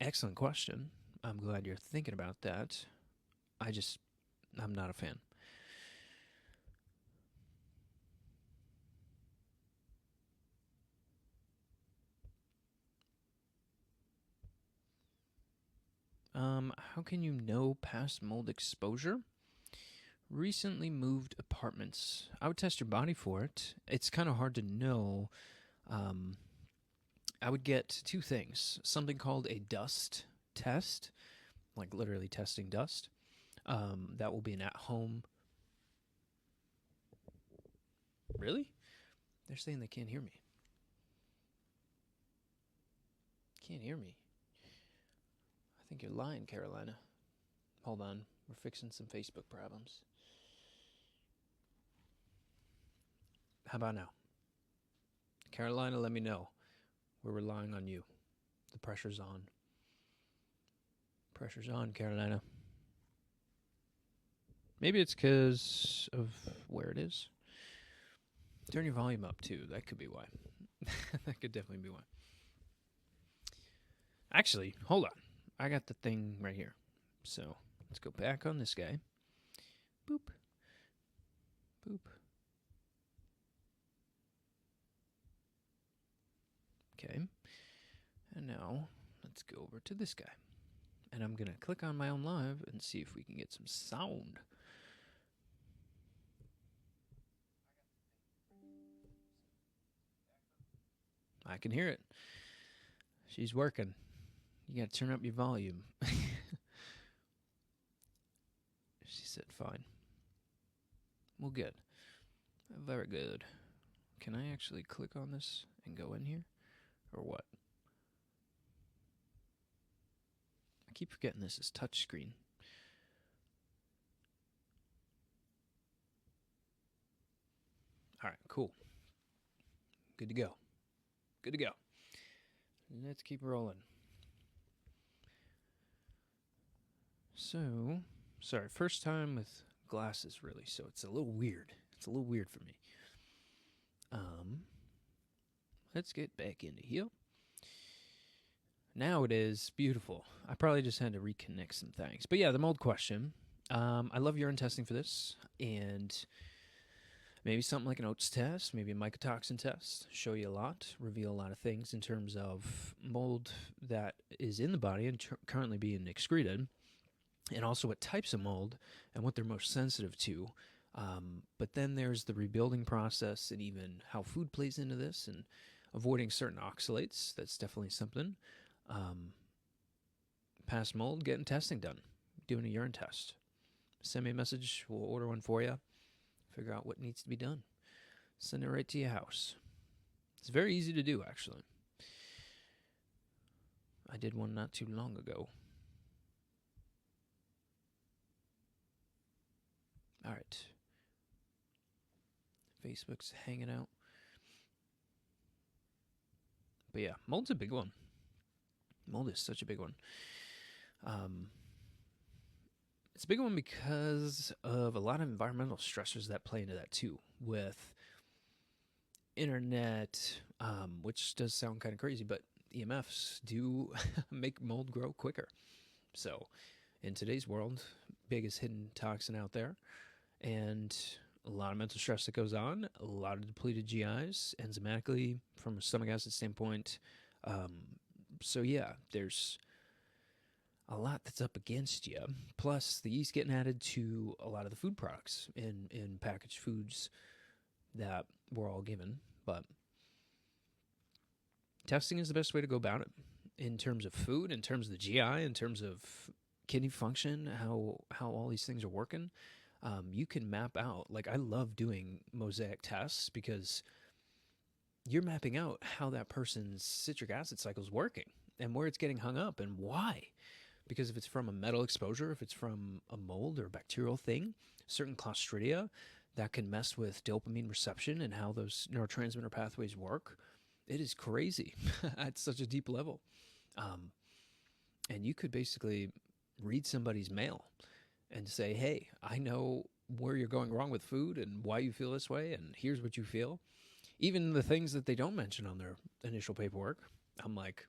excellent question. I'm glad you're thinking about that. I'm not a fan. How can you know past mold exposure? Recently moved apartments. I would test your body for it. It's kind of hard to know. I would get 2 things. Something called a dust test, like literally testing dust. That will be an at-home. Really? They're saying they can't hear me. Can't hear me. I think you're lying, Carolina. Hold on. We're fixing some Facebook problems. How about now? Carolina, let me know. We're relying on you. The pressure's on. Pressure's on, Carolina. Maybe it's because of where it is. Turn your volume up, too. That could be why. That could definitely be why. Actually, hold on. I got the thing right here. So, let's go back on this guy. Boop. Boop. Okay. And now, let's go over to this guy. And I'm going to click on my own live and see if we can get some sound. I can hear it. She's working. You got to turn up your volume. She said fine. Well, good. Very good. Can I actually click on this and go in here? Or what? I keep forgetting this is touchscreen. All right, cool. Good to go. Good to go. Let's keep rolling. So, sorry, first time with glasses, really, so it's a little weird. It's a little weird for me. Let's get back into here. Now it is beautiful. I probably just had to reconnect some things. But yeah, the mold question. I love urine testing for this, and maybe something like an oats test, maybe a mycotoxin test, show you a lot, reveal a lot of things in terms of mold that is in the body and currently being excreted, and also what types of mold and what they're most sensitive to. But then there's the rebuilding process and even how food plays into this and avoiding certain oxalates. That's definitely something. Past mold, getting testing done, doing a urine test. Send me a message, we'll order one for you, figure out what needs to be done. Send it right to your house. It's very easy to do, actually. I did one not too long ago. All right. Facebook's hanging out. But yeah, mold's a big one. Mold is such a big one. It's a big one because of a lot of environmental stressors that play into that too, with internet, which does sound kind of crazy, but EMFs do make mold grow quicker. So in today's world, biggest hidden toxin out there, and a lot of mental stress that goes on, a lot of depleted GIs, enzymatically from a stomach acid standpoint. So yeah, there's a lot that's up against you. Plus, the yeast getting added to a lot of the food products in packaged foods that we're all given. But testing is the best way to go about it in terms of food, in terms of the GI, in terms of kidney function, how all these things are working. You can map out, like I love doing mosaic tests because you're mapping out how that person's citric acid cycle is working and where it's getting hung up and why. Because if it's from a metal exposure, if it's from a mold or a bacterial thing, certain Clostridia, that can mess with dopamine reception and how those neurotransmitter pathways work. It is crazy at such a deep level. And you could basically read somebody's mail and say, hey, I know where you're going wrong with food and why you feel this way, and here's what you feel. Even the things that they don't mention on their initial paperwork, I'm like,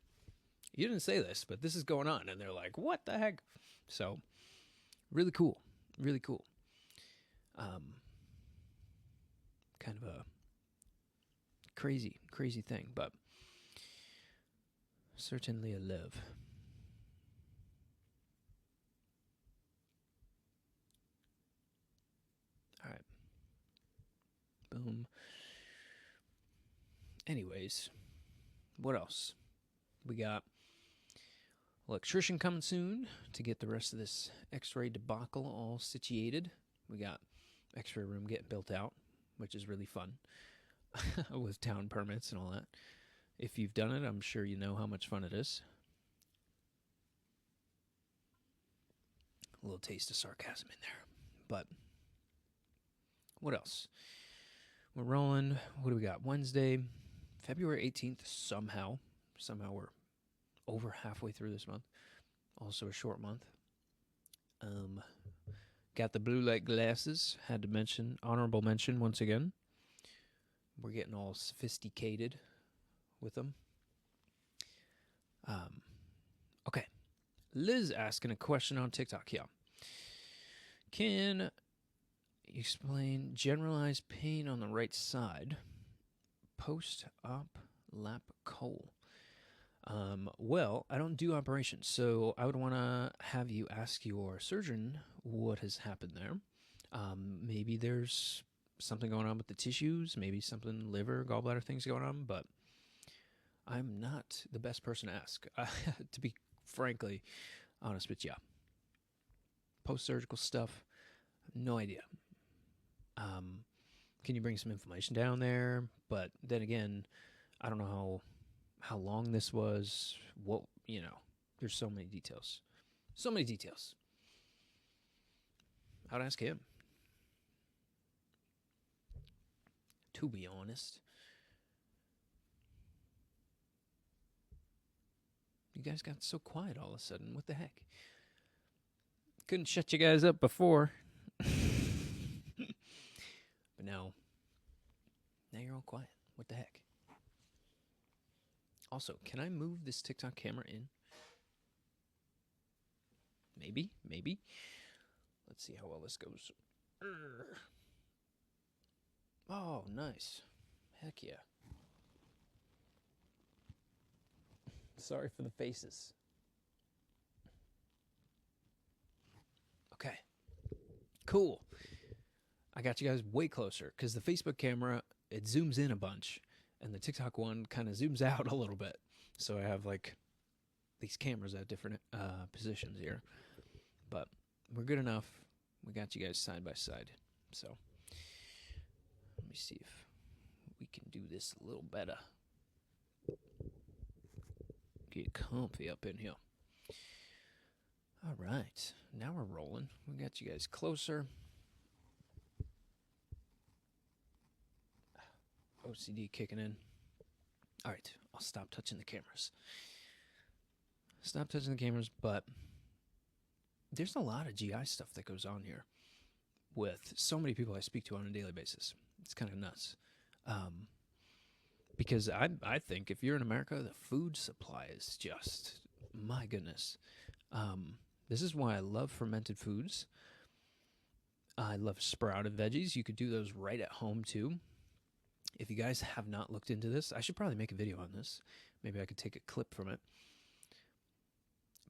you didn't say this, but this is going on. And they're like, what the heck? So really cool. Really cool. Kind of a crazy thing, but certainly a love. All right. Boom. Anyways, what else? We got electrician coming soon to get the rest of this x-ray debacle all situated. We got x-ray room getting built out, which is really fun with town permits and all that. If you've done it, I'm sure you know how much fun it is. A little taste of sarcasm in there. But what else? We're rolling. What do we got? Wednesday, February 18th, somehow we're over halfway through this month. Also a short month. Got the blue light glasses. Had to mention, honorable mention once again. We're getting all sophisticated with them. Okay. Liz asking a question on TikTok here. Can you explain generalized pain on the right side post-op lap coal? Well, I don't do operations, so I would want to have you ask your surgeon what has happened there. Maybe there's something going on with the tissues, maybe something liver, gallbladder things going on, but I'm not the best person to ask, to be frankly honest with you. Post-surgical stuff, No idea. Can you bring some information down there? But then again, I don't know how long this was. What there's so many details. So many details. I'd ask him. To be honest, you guys got so quiet all of a sudden. What the heck? Couldn't shut you guys up before. But now you're all quiet. What the heck? Also, can I move this TikTok camera in? Maybe. Let's see how well this goes. Oh, nice. Heck yeah. Sorry for the faces. Okay. Cool. I got you guys way closer because the Facebook camera, it zooms in a bunch, and the TikTok one kind of zooms out a little bit. So I have like these cameras at different positions here. But we're good enough. We got you guys side by side. So let me see if we can do this a little better. Get comfy up in here. All right. Now we're rolling. We got you guys closer. OCD kicking in. All right. I'll stop touching the cameras. But there's a lot of GI stuff that goes on here with so many people I speak to on a daily basis. It's kind of nuts. Because I think if you're in America, the food supply is just, my goodness. This is why I love fermented foods. I love sprouted veggies. You could do those right at home too. If you guys have not looked into this, I should probably make a video on this. Maybe I could take a clip from it.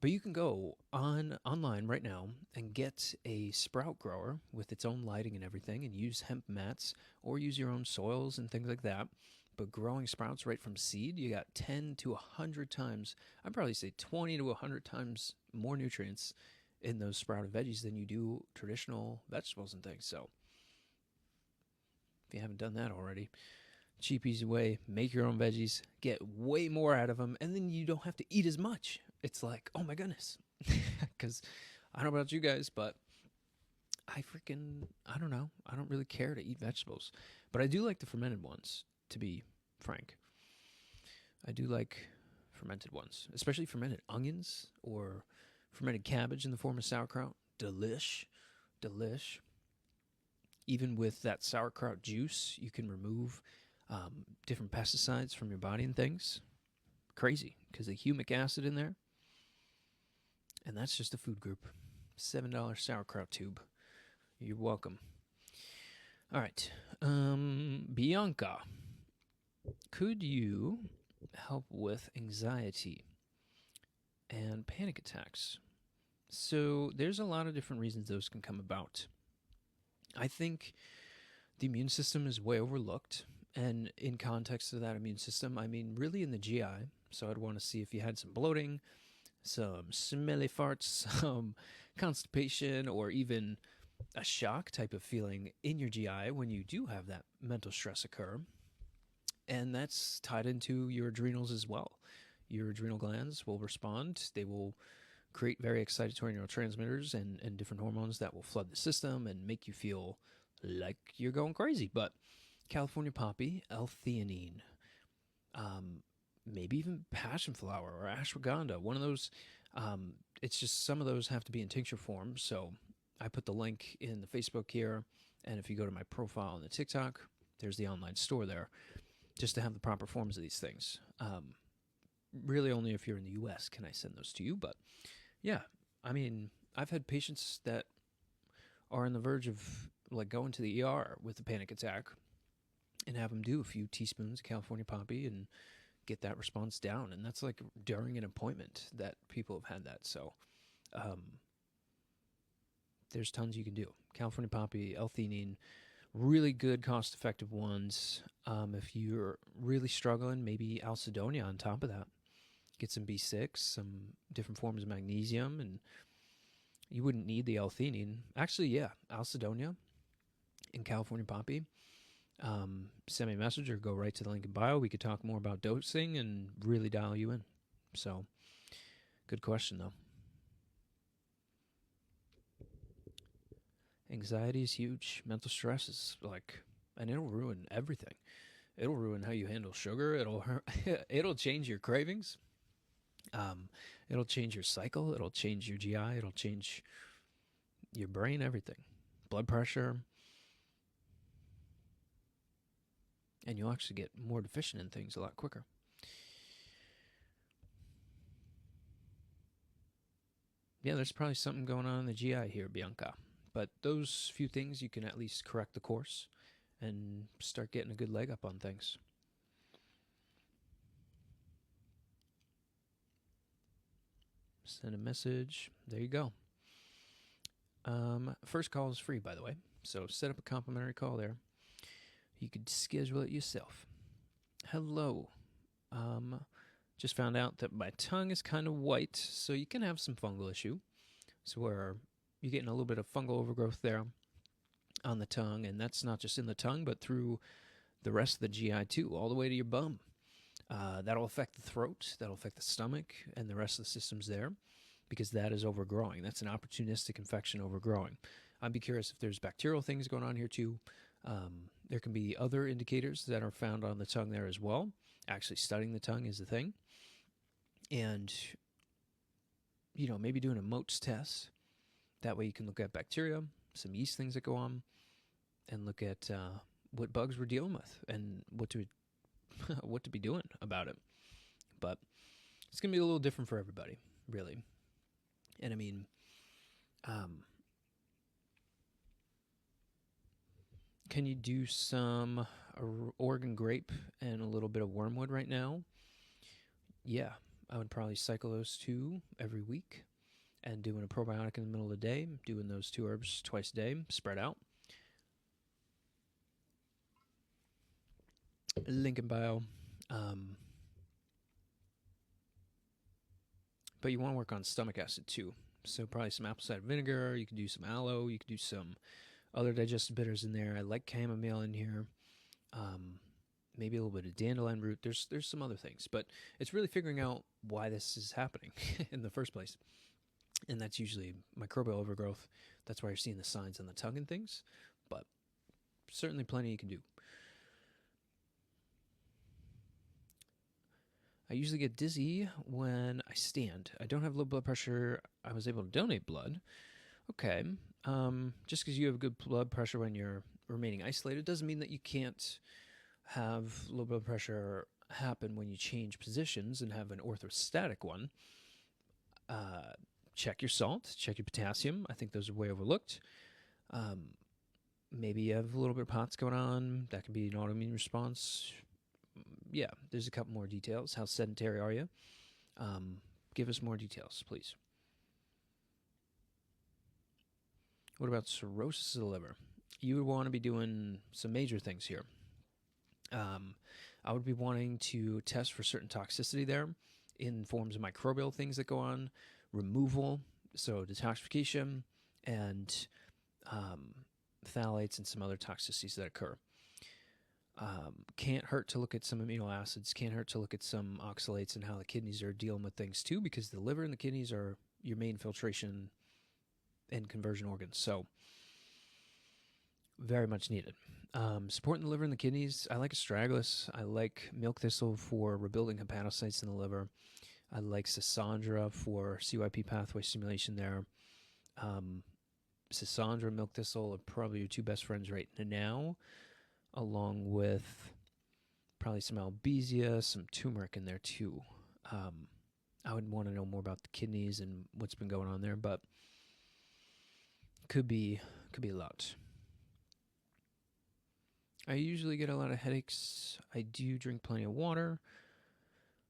But you can go online right now and get a sprout grower with its own lighting and everything and use hemp mats or use your own soils and things like that. But growing sprouts right from seed, you got 10 to 100 times, I'd probably say 20 to 100 times more nutrients in those sprouted veggies than you do traditional vegetables and things. So if you haven't done that already, cheap, easy way, make your own veggies, get way more out of them, and then you don't have to eat as much. It's like, oh my goodness. Because I don't know about you guys, but I don't know. I don't really care to eat vegetables. But I do like the fermented ones, to be frank. I do like fermented ones, especially fermented onions or fermented cabbage in the form of sauerkraut. Delish. Even with that sauerkraut juice, you can remove different pesticides from your body and things. Crazy, because the humic acid in there. And that's just a food group. $7 sauerkraut tube. You're welcome. All right. Bianca, could you help with anxiety and panic attacks? So there's a lot of different reasons those can come about. I think the immune system is way overlooked. And in context of that immune system, I mean really in the GI. So I'd want to see if you had some bloating, some smelly farts, some constipation, or even a shock type of feeling in your GI when you do have that mental stress occur. And that's tied into your adrenals as well. Your adrenal glands will respond. They will create very excitatory neurotransmitters and different hormones that will flood the system and make you feel like you're going crazy. But California poppy, L-theanine, maybe even passion flower or ashwagandha, one of those. It's just some of those have to be in tincture form. So I put the link in the Facebook here. And if you go to my profile on the TikTok, there's the online store there just to have the proper forms of these things. Really only if you're in the U.S. can I send those to you. But yeah, I mean, I've had patients that are on the verge of like going to the ER with a panic attack and have them do a few teaspoons of California poppy and get that response down. And that's like during an appointment that people have had that. So there's tons you can do. California poppy, L-theanine, really good cost-effective ones. If you're really struggling, maybe Alcidonia on top of that. Get some B6, some different forms of magnesium, and you wouldn't need the L-theanine. Actually, yeah, Alcydonia and California poppy. Send me a message or go right to the link in bio. We could talk more about dosing and really dial you in. So, good question, though. Anxiety is huge. Mental stress is like, and it'll ruin everything. It'll ruin how you handle sugar. It'll change your cravings. It'll change your cycle. It'll change your GI. It'll change your brain. Everything, blood pressure, and you'll actually get more deficient in things a lot quicker. Yeah, there's probably something going on in the GI here, Bianca. But those few things, you can at least correct the course and start getting a good leg up on things. Send a message. There you go. First call is free, by the way. So set up a complimentary call there. You could schedule it yourself. Hello. Just found out that my tongue is kind of white, so you can have some fungal issue. So where you're getting a little bit of fungal overgrowth there on the tongue, and that's not just in the tongue, but through the rest of the GI too, all the way to your bum. That'll affect the throat, that'll affect the stomach, and the rest of the systems there, because that is overgrowing. That's an opportunistic infection overgrowing. I'd be curious if there's bacterial things going on here too. There can be other indicators that are found on the tongue there as well. Actually, studying the tongue is the thing. And, maybe doing a Moats test. That way you can look at bacteria, some yeast things that go on, and look at what bugs we're dealing with and what to be doing about it. But it's going to be a little different for everybody, really. And I mean, can you do some Oregon grape and a little bit of wormwood right now? Yeah, I would probably cycle those two every week and doing a probiotic in the middle of the day, doing those two herbs twice a day, spread out. Link in bio. But you want to work on stomach acid too. So probably some apple cider vinegar. You can do some aloe. You can do some other digestive bitters in there. I like chamomile in here. Maybe a little bit of dandelion root. There's some other things, but it's really figuring out why this is happening in the first place. And that's usually microbial overgrowth. That's why you're seeing the signs on the tongue and things. But certainly plenty you can do. I usually get dizzy when I stand. I don't have low blood pressure. I was able to donate blood. Okay. Just because you have good blood pressure when you're remaining isolated doesn't mean that you can't have low blood pressure happen when you change positions and have an orthostatic one. Check your salt, check your potassium. I think those are way overlooked. Maybe you have a little bit of POTS going on. That could be an autoimmune response. Yeah, there's a couple more details. How sedentary are you? Give us more details, please. What about cirrhosis of the liver? You would want to be doing some major things here. I would be wanting to test for certain toxicity there in forms of microbial things that go on, removal, so detoxification, and phthalates and some other toxicities that occur. Can't hurt to look at some amino acids, can't hurt to look at some oxalates and how the kidneys are dealing with things too, because the liver and the kidneys are your main filtration and conversion organs. So very much needed. Supporting the liver and the kidneys, I like astragalus. I like milk thistle for rebuilding hepatocytes in the liver. I like Schisandra for CYP pathway stimulation there. Schisandra and milk thistle are probably your two best friends right now, along with probably some Albizia, some turmeric in there too. I would want to know more about the kidneys and what's been going on there, but could be a lot. I usually get a lot of headaches. I do drink plenty of water,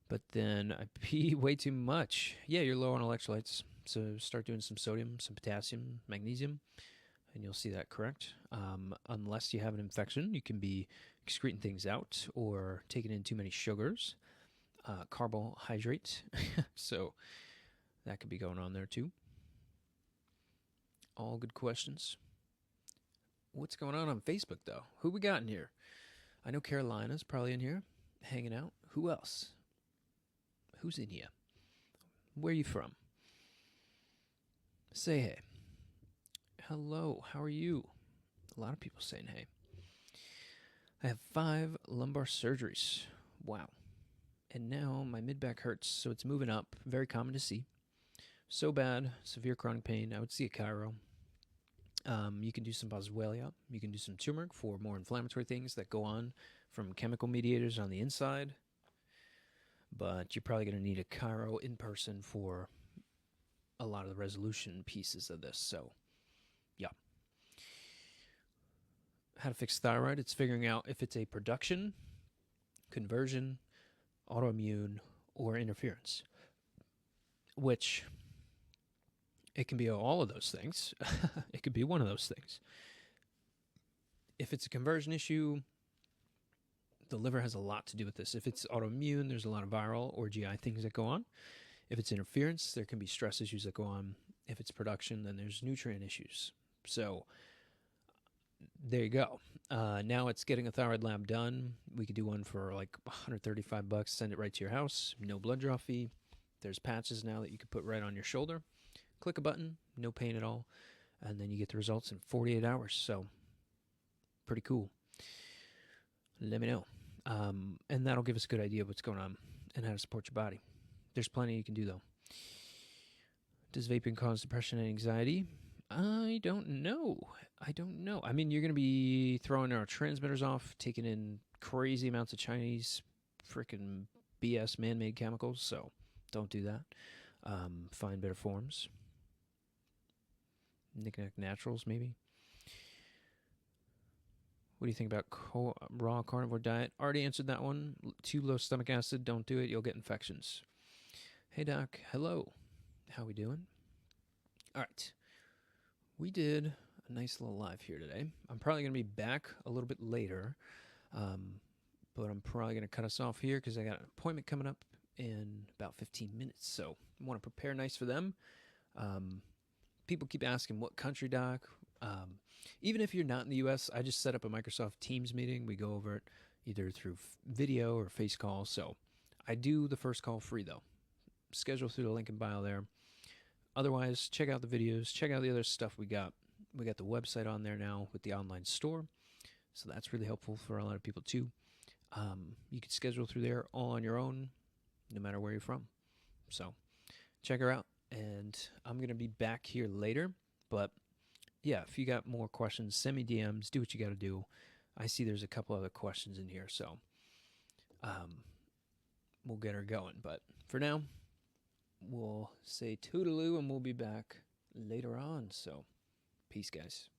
but then I pee way too much. Yeah, you're low on electrolytes, so start doing some sodium, some potassium, magnesium, and you'll see that correct. Unless you have an infection, you can be excreting things out or taking in too many sugars, carbohydrate, so that could be going on there too. All good questions. What's going on Facebook, though? Who we got in here? I know Carolina's probably in here, hanging out. Who else? Who's in here? Where you from? Say hey. Hello, how are you? A lot of people saying hey. I have 5 lumbar surgeries. Wow. And now my mid-back hurts, so it's moving up. Very common to see. So bad, severe chronic pain. I would see a chiro. You can do some boswellia. You can do some turmeric for more inflammatory things that go on from chemical mediators on the inside. But you're probably going to need a chiro in person for a lot of the resolution pieces of this. So, yeah. How to fix thyroid. It's figuring out if it's a production, conversion, autoimmune, or interference. Which, it can be all of those things. It could be one of those things. If it's a conversion issue, the liver has a lot to do with this. If it's autoimmune, there's a lot of viral or GI things that go on. If it's interference, there can be stress issues that go on. If it's production, then there's nutrient issues. So there you go. Now it's getting a thyroid lab done. We could do one for like $135, send it right to your house. No blood draw fee. There's patches now that you can put right on your shoulder. Click a button, no pain at all, and then you get the results in 48 hours. So, pretty cool. Let me know. And that'll give us a good idea of what's going on and how to support your body. There's plenty you can do, though. Does vaping cause depression and anxiety? I don't know. I mean, you're going to be throwing neurotransmitters off, taking in crazy amounts of Chinese freaking BS man-made chemicals, so don't do that. Find better forms. Knick-knack naturals, maybe. What do you think about raw carnivore diet? Already answered that one. Too low stomach acid, don't do it. You'll get infections. Hey, Doc. Hello. How we doing? All right. We did a nice little live here today. I'm probably going to be back a little bit later, but I'm probably going to cut us off here because I got an appointment coming up in about 15 minutes, so I want to prepare nice for them. People keep asking, what country, Doc? Even if you're not in the U.S., I just set up a Microsoft Teams meeting. We go over it either through video or face call, so I do the first call free, though. Schedule through the link in bio there. Otherwise, check out the videos. Check out the other stuff we got. We got the website on there now with the online store, so that's really helpful for a lot of people, too. You can schedule through there all on your own, no matter where you're from. So check her out, and I'm going to be back here later. But, yeah, if you got more questions, send me DMs. Do what you got to do. I see there's a couple other questions in here, so we'll get her going. But for now, we'll say toodaloo, and we'll be back later on. So peace, guys.